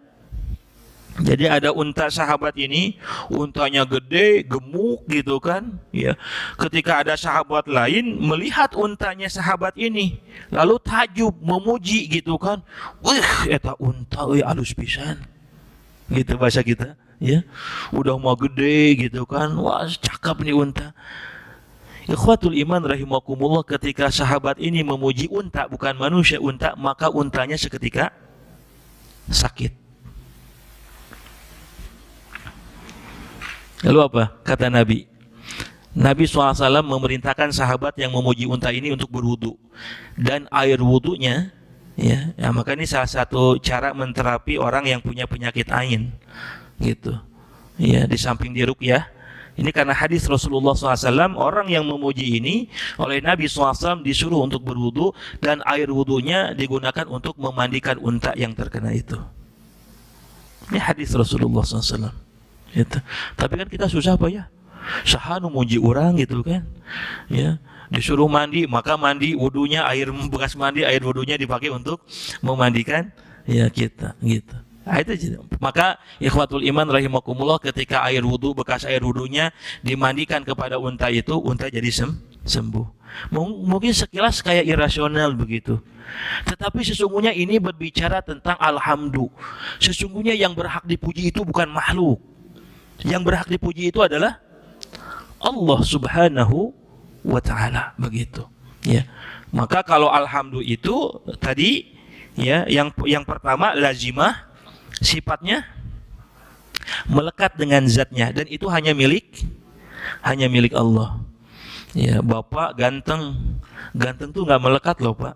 C: Jadi ada unta sahabat ini, untanya gede, gemuk gitu kan, ya. Ketika ada sahabat lain melihat untanya sahabat ini, lalu takjub, memuji gitu kan. Wih, eta unta euy alus pisan. Gitu bahasa kita, ya. Udah mau gede gitu kan. Wah, cakep nih unta. Ikhwatul iman rahimakumullah, ketika sahabat ini memuji unta, bukan manusia, unta, maka untanya seketika sakit. Lalu apa kata Nabi? Nabi SAW memerintahkan sahabat yang memuji unta ini untuk berwudu, dan air wudunya, ya, maka ini salah satu cara menterapi orang yang punya penyakit ain, gitu. Ya, di samping diruqyah, ini karena hadis Rasulullah SAW, orang yang memuji ini oleh Nabi SAW disuruh untuk berwudu, dan air wudunya digunakan untuk memandikan unta yang terkena itu. Ini hadis Rasulullah SAW. Gitu. Tapi kan kita susah apa ya? Sahanu muji orang gitu kan, ya, disuruh mandi, maka mandi wudunya, air bekas mandi, air wudunya dipakai untuk memandikan ya kita, gitu. Nah, itu. Maka ikhwatul iman rahimakumullah, ketika air wudu, bekas air wudunya dimandikan kepada unta itu, unta jadi sembuh. Mungkin sekilas kayak irasional begitu, tetapi sesungguhnya ini berbicara tentang alhamdulillah. Sesungguhnya yang berhak dipuji itu bukan makhluk. Yang berhak dipuji itu adalah Allah Subhanahu wa Ta'ala, begitu. Ya. Maka kalau alhamdulillah itu tadi, ya, yang pertama lazimah, sifatnya melekat dengan zatnya, dan itu hanya milik Allah. Ya, Bapak ganteng tuh nggak melekat loh, Pak.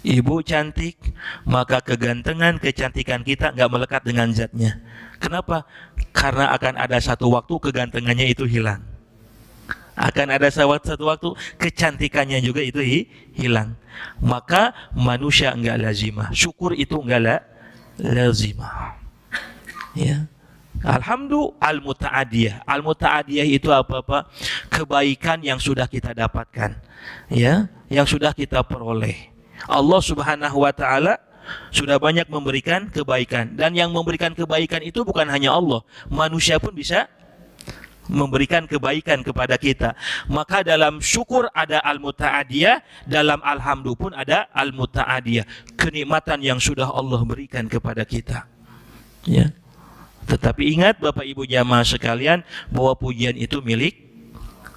C: Ibu cantik, maka kegantengan, kecantikan kita nggak melekat dengan zatnya. Kenapa? Karena akan ada satu waktu kegantengannya itu hilang. Akan ada satu waktu kecantikannya juga itu hilang. Maka manusia enggak lazimah, syukur itu enggak lazimah. Ya. Alhamdulillah al-muta'adiyah. Al-muta'adiyah itu apa? Kebaikan yang sudah kita dapatkan, ya, yang sudah kita peroleh. Allah Subhanahu wa Ta'ala sudah banyak memberikan kebaikan, dan yang memberikan kebaikan itu bukan hanya Allah, manusia pun bisa memberikan kebaikan kepada kita. Maka dalam syukur ada al-muta'adiyah, dalam alhamdulillah pun ada al-muta'adiyah, kenikmatan yang sudah Allah berikan kepada kita, ya. Tetapi ingat Bapak Ibu jamaah sekalian, bahwa pujian itu milik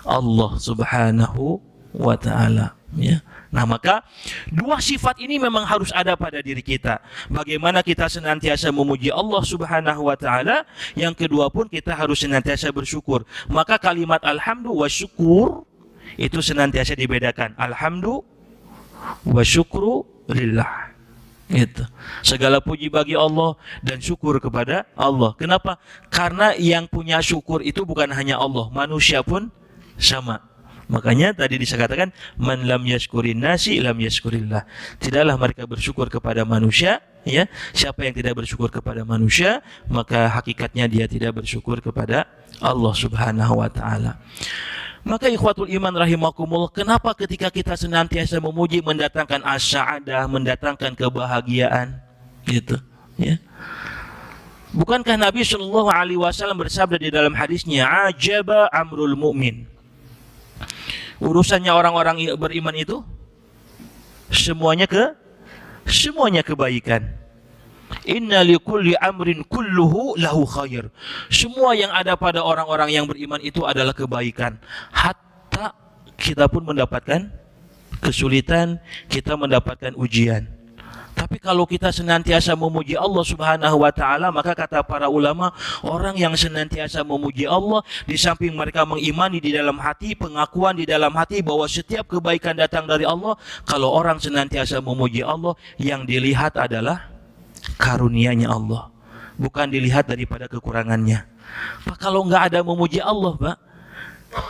C: Allah Subhanahu wa Ta'ala, ya. Nah, maka dua sifat ini memang harus ada pada diri kita. Bagaimana kita senantiasa memuji Allah Subhanahu wa Ta'ala, yang kedua pun kita harus senantiasa bersyukur. Maka kalimat alhamdulillah wa syukur itu senantiasa dibedakan. Alhamdulillah wa syukru lillah. Itu. Segala puji bagi Allah dan syukur kepada Allah. Kenapa? Karena yang punya syukur itu bukan hanya Allah, manusia pun sama. Makanya tadi disatakan man lam yashkurin nasi lam yashkurillah. Tidaklah mereka bersyukur kepada manusia, ya. Siapa yang tidak bersyukur kepada manusia, maka hakikatnya dia tidak bersyukur kepada Allah Subhanahu wa Ta'ala. Maka ikhwatul iman rahimakumullah, kenapa ketika kita senantiasa memuji mendatangkan as-sa'adah, mendatangkan kebahagiaan, gitu, ya. Bukankah Nabi Shallallahu Alaihi Wasallam bersabda di dalam hadisnya, ajaba amrul mu'min, Urusannya orang-orang beriman itu semuanya kebaikan. Inna likulli amrin kulluhu lahu khair. Semua yang ada pada orang-orang yang beriman itu adalah kebaikan. Hatta kita pun mendapatkan kesulitan, kita mendapatkan ujian. Tapi kalau kita senantiasa memuji Allah Subhanahu wa taala, maka kata para ulama, orang yang senantiasa memuji Allah, di samping mereka mengimani di dalam hati, pengakuan di dalam hati bahwa setiap kebaikan datang dari Allah, kalau orang senantiasa memuji Allah, yang dilihat adalah karunia-Nya Allah, bukan dilihat daripada kekurangannya. Pak, kalau nggak ada memuji Allah, Pak,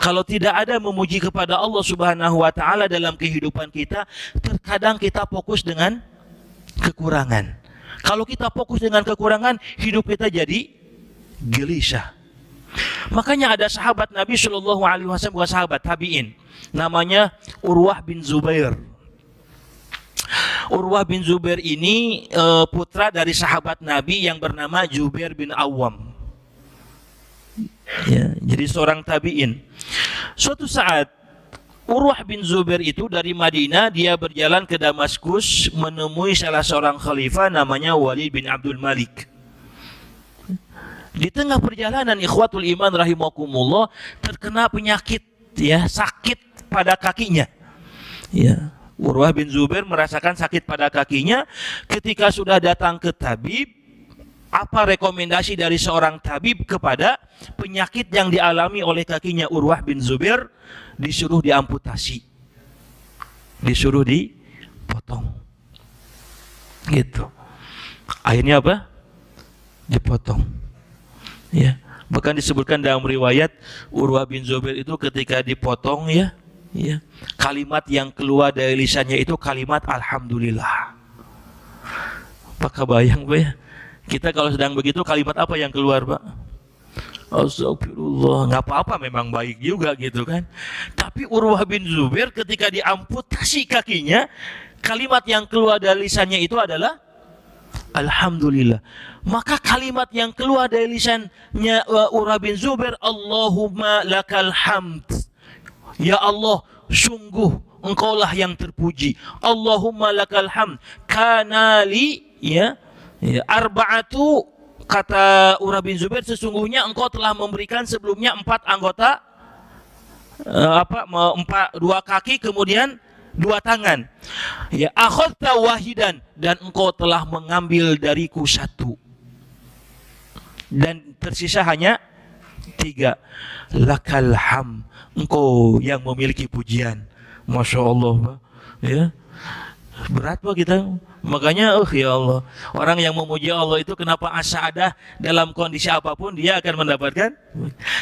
C: kalau tidak ada memuji kepada Allah Subhanahu wa taala dalam kehidupan kita, terkadang kita fokus dengan kekurangan. Kalau kita fokus dengan kekurangan, hidup kita jadi gelisah. Makanya ada sahabat Nabi Shallallahu Alaihi Wasallam, bukan sahabat, tabiin, namanya Urwah bin Zubair. Urwah bin Zubair ini putra dari sahabat Nabi yang bernama Jubair bin Awam. Ya, jadi seorang tabiin. Suatu saat Urwah bin Zubair itu dari Madinah, dia berjalan ke Damaskus menemui salah seorang khalifah namanya Walid bin Abdul Malik. Di tengah perjalanan, ikhwatul iman rahimakumullah, terkena penyakit, ya, sakit pada kakinya. Ya, Urwah bin Zubair merasakan sakit pada kakinya. Ketika sudah datang ke tabib, apa rekomendasi dari seorang tabib kepada penyakit yang dialami oleh kakinya Urwah bin Zubair? Disuruh diamputasi, disuruh dipotong, gitu. Akhirnya apa? Dipotong. Ya, bahkan disebutkan dalam riwayat Urwah bin Zubair itu ketika dipotong, ya, kalimat yang keluar dari lisannya itu kalimat alhamdulillah. Apakah bayang, Pak, ya? Kita kalau sedang begitu, kalimat apa yang keluar, Pak? Astagfirullah, nggak apa-apa, memang baik juga gitu kan. Tapi Urwah bin Zubair ketika diamputasi kakinya, kalimat yang keluar dari lisannya itu adalah alhamdulillah. Maka kalimat yang keluar dari lisannya Urwah bin Zubair, Allahumma lakal hamd. Ya Allah, sungguh Engkaulah yang terpuji. Allahumma lakal hamd. Kanali, ya, arba'atu. Kata Urwah bin Zubair, sesungguhnya engkau telah memberikan sebelumnya 4 anggota, 2 kaki, kemudian 2 tangan. Ya, akhadta wahidan, dan engkau telah mengambil dariku 1. Dan tersisa hanya 3. Lakal ham, engkau yang memiliki pujian. Masya Allah, Pak. Ya. Berat, Pak, kita. Makanya ya Allah, orang yang memuji Allah itu kenapa asa'adah, dalam kondisi apapun dia akan mendapatkan.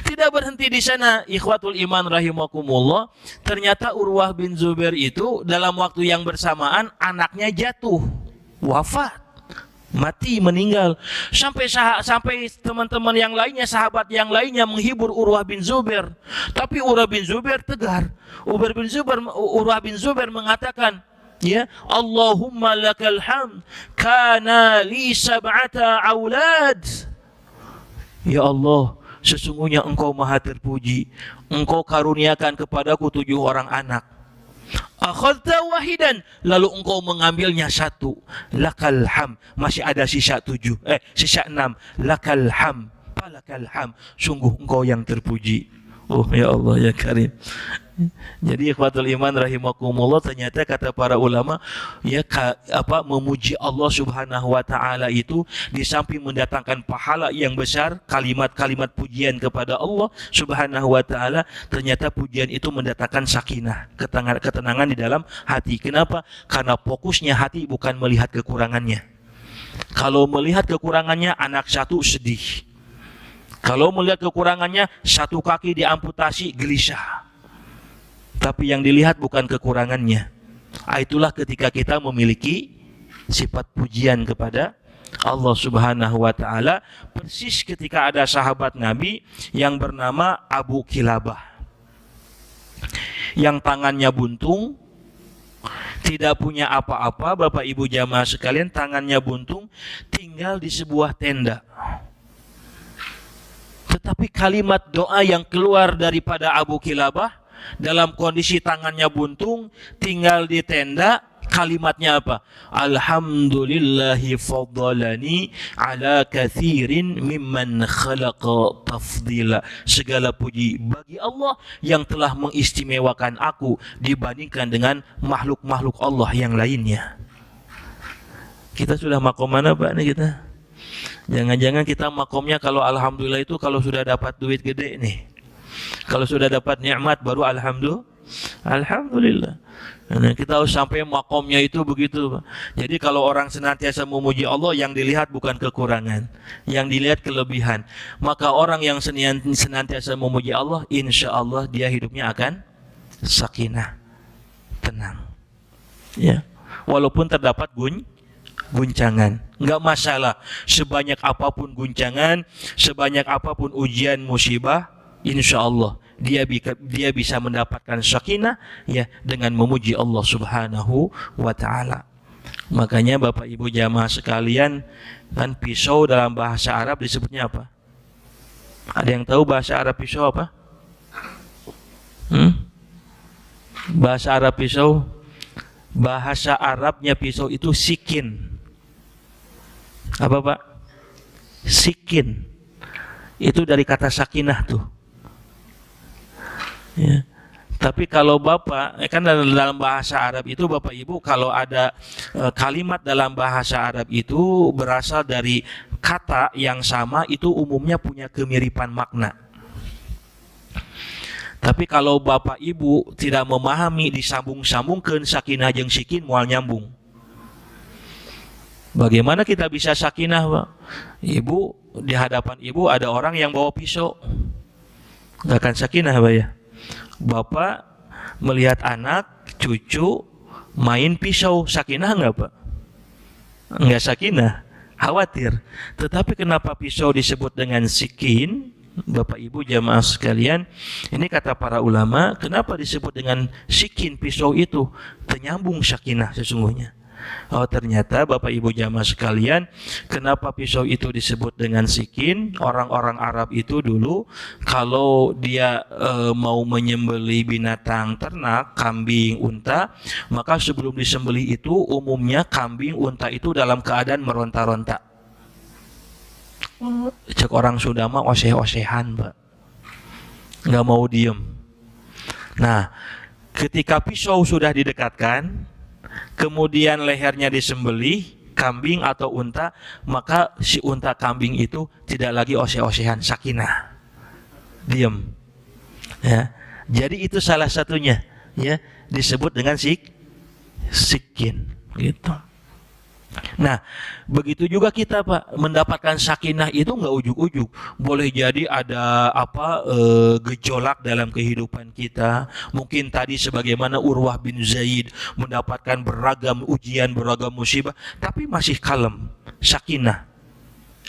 C: Tidak berhenti di sana, ikhwatul iman rahimakumullah. Ternyata Urwah bin Zubair itu dalam waktu yang bersamaan anaknya jatuh, wafat, mati, meninggal. Sampai teman-teman yang lainnya, sahabat yang lainnya menghibur Urwah bin Zubair. Tapi Urwah bin Zubair tegar. Urwah bin Zubair mengatakan, ya, Allahumma lakal hamd, kana li 7 aulad. Ya Allah, sesungguhnya engkau maha terpuji, engkau karuniakan kepadaku 7 orang anak. Akhadta wahidan, lalu engkau mengambilnya 1. Lakal ham, masih ada sisa 6. Lakal ham, falakal ham, sungguh engkau yang terpuji. Oh ya Allah ya Karim. Jadi ikhwatul iman rahimakumullah, ternyata kata para ulama, ya, memuji Allah Subhanahu wa taala itu di samping mendatangkan pahala yang besar, kalimat-kalimat pujian kepada Allah Subhanahu wa taala, ternyata pujian itu mendatangkan sakinah, ketenangan di dalam hati. Kenapa? Karena fokusnya hati bukan melihat kekurangannya. Kalau melihat kekurangannya, anak 1 sedih. Kalau melihat kekurangannya, 1 kaki diamputasi, gelisah. Tapi yang dilihat bukan kekurangannya. Itulah ketika kita memiliki sifat pujian kepada Allah Subhanahu wa taala, persis ketika ada sahabat Nabi yang bernama Abu Kilabah, yang tangannya buntung, tidak punya apa-apa, Bapak Ibu jamaah sekalian, tangannya buntung, tinggal di sebuah tenda. Tetapi kalimat doa yang keluar daripada Abu Kilabah Dalam kondisi tangannya buntung, tinggal di tenda, kalimatnya apa? Alhamdulillahi faddalani ala kathirin mimman khalaqa tafdila. Segala puji bagi Allah yang telah mengistimewakan aku dibandingkan dengan makhluk-makhluk Allah yang lainnya. Kita sudah makom mana Pak nih kita? Jangan-jangan kita makomnya kalau alhamdulillah itu kalau sudah dapat duit gede nih. Kalau sudah dapat nikmat baru alhamdulillah. Nah, kita harus sampai makomnya itu begitu. Jadi kalau orang senantiasa memuji Allah, yang dilihat bukan kekurangan, yang dilihat kelebihan. Maka orang yang senantiasa memuji Allah, insya Allah dia hidupnya akan sakinah, tenang. Ya, walaupun terdapat guncangan, nggak masalah. Sebanyak apapun guncangan, sebanyak apapun ujian musibah, insya Allah dia bisa mendapatkan sakinah ya dengan memuji Allah Subhanahu wa taala. Makanya Bapak Ibu jamaah sekalian, kan pisau dalam bahasa Arab disebutnya apa? Ada yang tahu bahasa Arab pisau apa? Bahasa Arab pisau, bahasa Arabnya pisau itu sikin. Apa Pak? Sikin. Itu dari kata sakinah tuh. Ya. Tapi kalau Bapak, kan dalam bahasa Arab itu Bapak Ibu kalau ada kalimat dalam bahasa Arab itu berasal dari kata yang sama, itu umumnya punya kemiripan makna. Tapi kalau Bapak Ibu tidak memahami, disambung-sambungkan sakinah jeung sikin moal nyambung. Bagaimana kita bisa sakinah, Pak? Ibu, di hadapan ibu ada orang yang bawa pisau. Nggak akan sakinah, Pak ya? Bapak melihat anak, cucu main pisau, sakinah nggak, Pak? Nggak sakinah, khawatir. Tetapi kenapa pisau disebut dengan sikin? Bapak Ibu jamaah sekalian, ini kata para ulama, kenapa disebut dengan sikin pisau itu? Penyambung sakinah sesungguhnya. Oh ternyata Bapak Ibu jamaah sekalian, kenapa pisau itu disebut dengan sikin? Orang-orang Arab itu dulu kalau dia mau menyembelih binatang ternak, kambing, unta, maka sebelum disembelih itu umumnya kambing, unta itu dalam keadaan meronta-ronta. Cek orang Sunda mah oseh-osehan, Pak. Nggak mau diem. Nah, ketika pisau sudah didekatkan, kemudian lehernya disembelih, kambing atau unta, maka si unta kambing itu tidak lagi oseh-osehan, sakinah, diam. Ya, jadi itu salah satunya, ya, disebut dengan sikin, gitu. Nah, begitu juga kita Pak mendapatkan sakinah itu nggak ujuk-ujuk. Boleh jadi ada gejolak dalam kehidupan kita. Mungkin tadi sebagaimana Urwah bin Zaid mendapatkan beragam ujian, beragam musibah, tapi masih kalem, sakinah.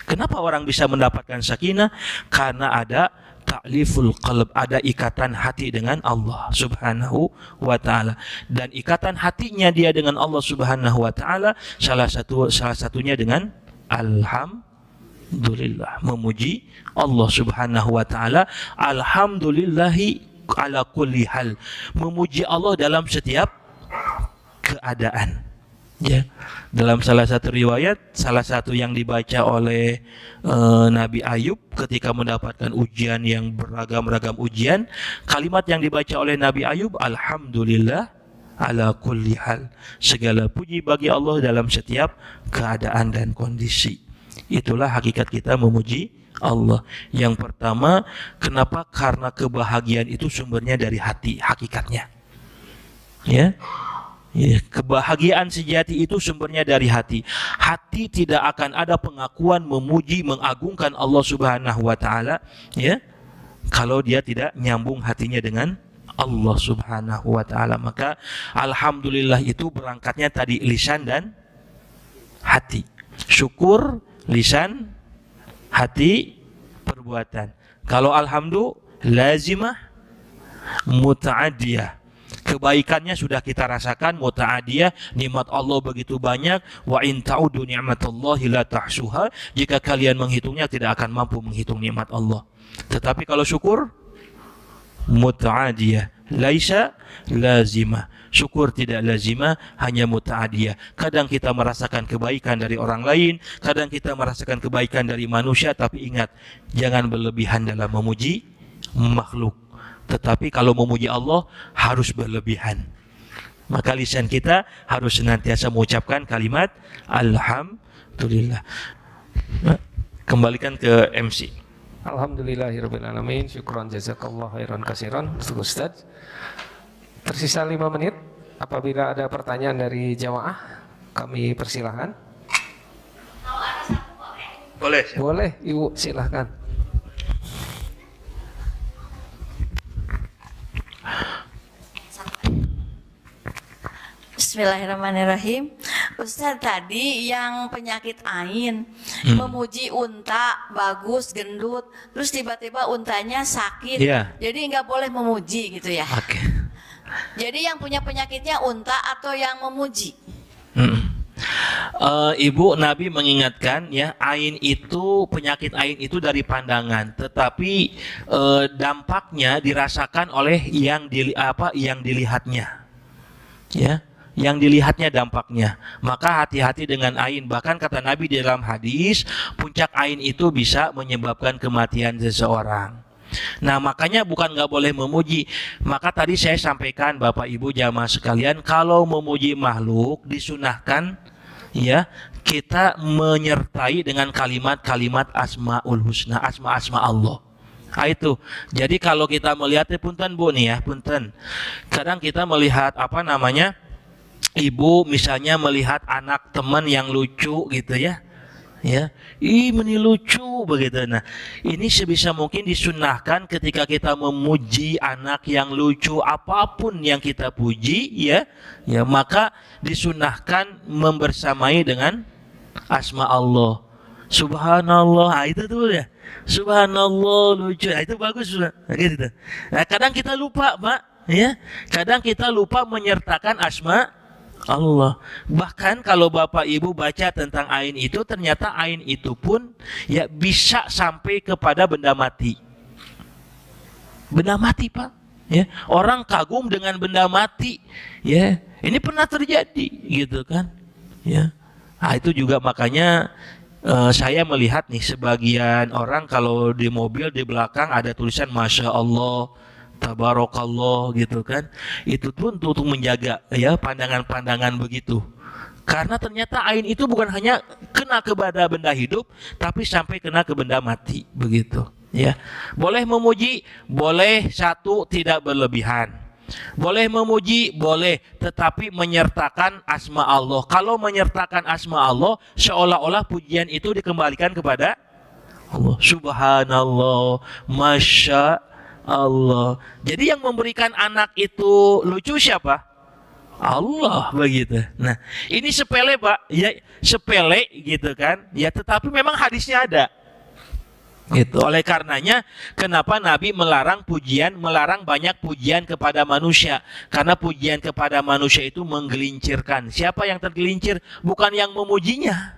C: Kenapa orang bisa mendapatkan sakinah? Karena ada ta'liful qalb, ada ikatan hati dengan Allah Subhanahu wa taala. Dan ikatan hatinya dia dengan Allah Subhanahu wa taala salah satunya dengan alhamdulillah, memuji Allah Subhanahu wa taala. Alhamdulillahi ala kulli hal, memuji Allah dalam setiap keadaan. Ya, dalam salah satu riwayat, salah satu yang dibaca oleh Nabi Ayub ketika mendapatkan ujian yang beragam-ragam ujian, kalimat yang dibaca oleh Nabi Ayub, alhamdulillah ala kulli hal, segala puji bagi Allah dalam setiap keadaan dan kondisi. Itulah hakikat kita memuji Allah. Yang pertama, kenapa? Karena kebahagiaan itu sumbernya dari hati, hakikatnya. Ya. Ya, kebahagiaan sejati itu sumbernya dari hati. Hati tidak akan ada pengakuan memuji, mengagungkan Allah Subhanahu wa taala, ya, kalau dia tidak nyambung hatinya dengan Allah Subhanahu wa taala. Maka alhamdulillah itu berangkatnya tadi lisan dan hati. Syukur lisan, hati, perbuatan. Kalau alhamdulillah lazimah, muta'adiyah. Kebaikannya sudah kita rasakan, muta'adiyah, nikmat Allah begitu banyak. Wa in ta'udu ni'matallahi la tahsuha, jika kalian menghitungnya tidak akan mampu menghitung nikmat Allah. Tetapi kalau syukur, muta'adiyah, laisa lazimah. Syukur tidak lazimah, hanya muta'adiyah. Kadang kita merasakan kebaikan dari orang lain, kadang kita merasakan kebaikan dari manusia, tapi ingat, jangan berlebihan dalam memuji makhluk. Tetapi kalau memuji Allah harus berlebihan. Maka lisan kita harus senantiasa mengucapkan kalimat alhamdulillah. Kembalikan ke MC.
D: Alhamdulillahirrabbilalamin. Syukran jazakallah khairan kasiran Ustaz. Tersisa 5 menit. Apabila ada pertanyaan dari jamaah, kami persilahkan.
C: Boleh.
D: Boleh, Ibu, silahkan.
E: Bismillahirrahmanirrahim. Ustaz, tadi yang penyakit ain memuji unta bagus, gendut, terus tiba-tiba untanya sakit, jadi nggak boleh memuji gitu ya?
C: Oke.
E: Jadi yang punya penyakitnya unta atau yang memuji?
C: Ibu, Nabi mengingatkan ya, ain itu, penyakit ain itu dari pandangan, tetapi dampaknya dirasakan oleh yang dilihatnya, ya, yang dilihatnya dampaknya. Maka hati-hati dengan ain. Bahkan kata Nabi di dalam hadis, puncak ain itu bisa menyebabkan kematian seseorang. Nah, makanya bukan nggak boleh memuji. Maka tadi saya sampaikan Bapak Ibu jamaah sekalian, kalau memuji makhluk disunahkan ya, kita menyertai dengan kalimat-kalimat asmaul husna, asma-asma Allah. Nah, itu. Jadi kalau kita melihat, punten Bu nih ya, punten. Kadang kita melihat ibu misalnya melihat anak teman yang lucu gitu ya. Ya, ini lucu begitu. Nah, ini sebisa mungkin disunahkan ketika kita memuji anak yang lucu, apapun yang kita puji, ya, maka disunahkan membersamai dengan asma Allah. Subhanallah, itu tuh ya. Subhanallah lucu, itu bagus sudah. Gitu. Nah, kadang kita lupa, Pak, ya. Kadang kita lupa menyertakan asma Allah. Bahkan kalau Bapak Ibu baca tentang ain itu, ternyata ain itu pun ya bisa sampai kepada benda mati. Benda mati, Pak. Ya, orang kagum dengan benda mati. Ya, ini pernah terjadi gitu kan. Ya. Nah, itu juga makanya saya melihat nih, sebagian orang kalau di mobil di belakang ada tulisan Masya Allah, Tabarakallah gitu kan. Itu pun untuk menjaga ya pandangan-pandangan begitu. Karena ternyata ain itu bukan hanya kena kepada benda hidup, tapi sampai kena ke benda mati begitu. Ya, boleh memuji, boleh, satu, tidak berlebihan. Boleh memuji, boleh, tetapi menyertakan asma Allah. Kalau menyertakan asma Allah, seolah-olah pujian itu dikembalikan kepada Allah. Subhanallah, Masya Allah. Jadi yang memberikan anak itu lucu siapa? Allah begitu. Nah, ini sepele, Pak. Ya, sepele gitu kan. Ya, tetapi memang hadisnya ada. Gitu. Oleh karenanya, kenapa Nabi melarang banyak pujian kepada manusia? Karena pujian kepada manusia itu menggelincirkan. Siapa yang tergelincir? Bukan yang memujinya.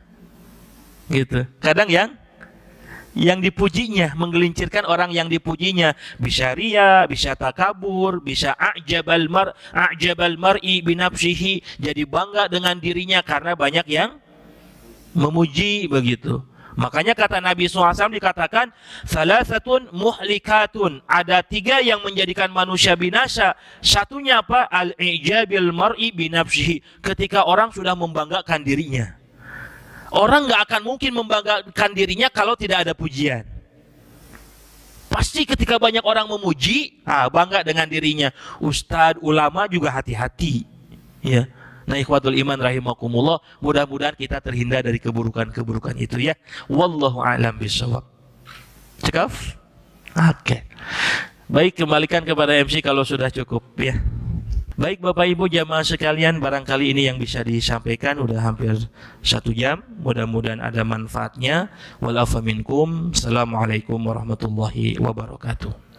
C: Gitu. Kadang yang dipujinya, menggelincirkan orang yang dipujinya. Bisa ria, bisa takabur, bisa a'jabal mar'i binafsihi, jadi bangga dengan dirinya karena banyak yang memuji begitu. Makanya kata Nabi SAW dikatakan salasatun muhlikatun, ada 3 yang menjadikan manusia binasa. Satunya apa? Al-i'jabil mar'i binafsihi, ketika orang sudah membanggakan dirinya. Orang nggak akan mungkin membanggakan dirinya kalau tidak ada pujian. Pasti ketika banyak orang memuji, bangga dengan dirinya. Ustadz, ulama juga hati-hati. Ya. Nah, ikhwatul iman rahimakumullah, mudah-mudahan kita terhindar dari keburukan-keburukan itu ya. Wallahu a'lam bishawab. Cukup? Oke. Baik, kembalikan kepada MC kalau sudah cukup ya. Baik Bapak Ibu jamaah sekalian, barangkali ini yang bisa disampaikan, udah hampir 1 jam. Mudah-mudahan ada manfaatnya. Wal afa minkum. Assalamualaikum warahmatullahi wabarakatuh.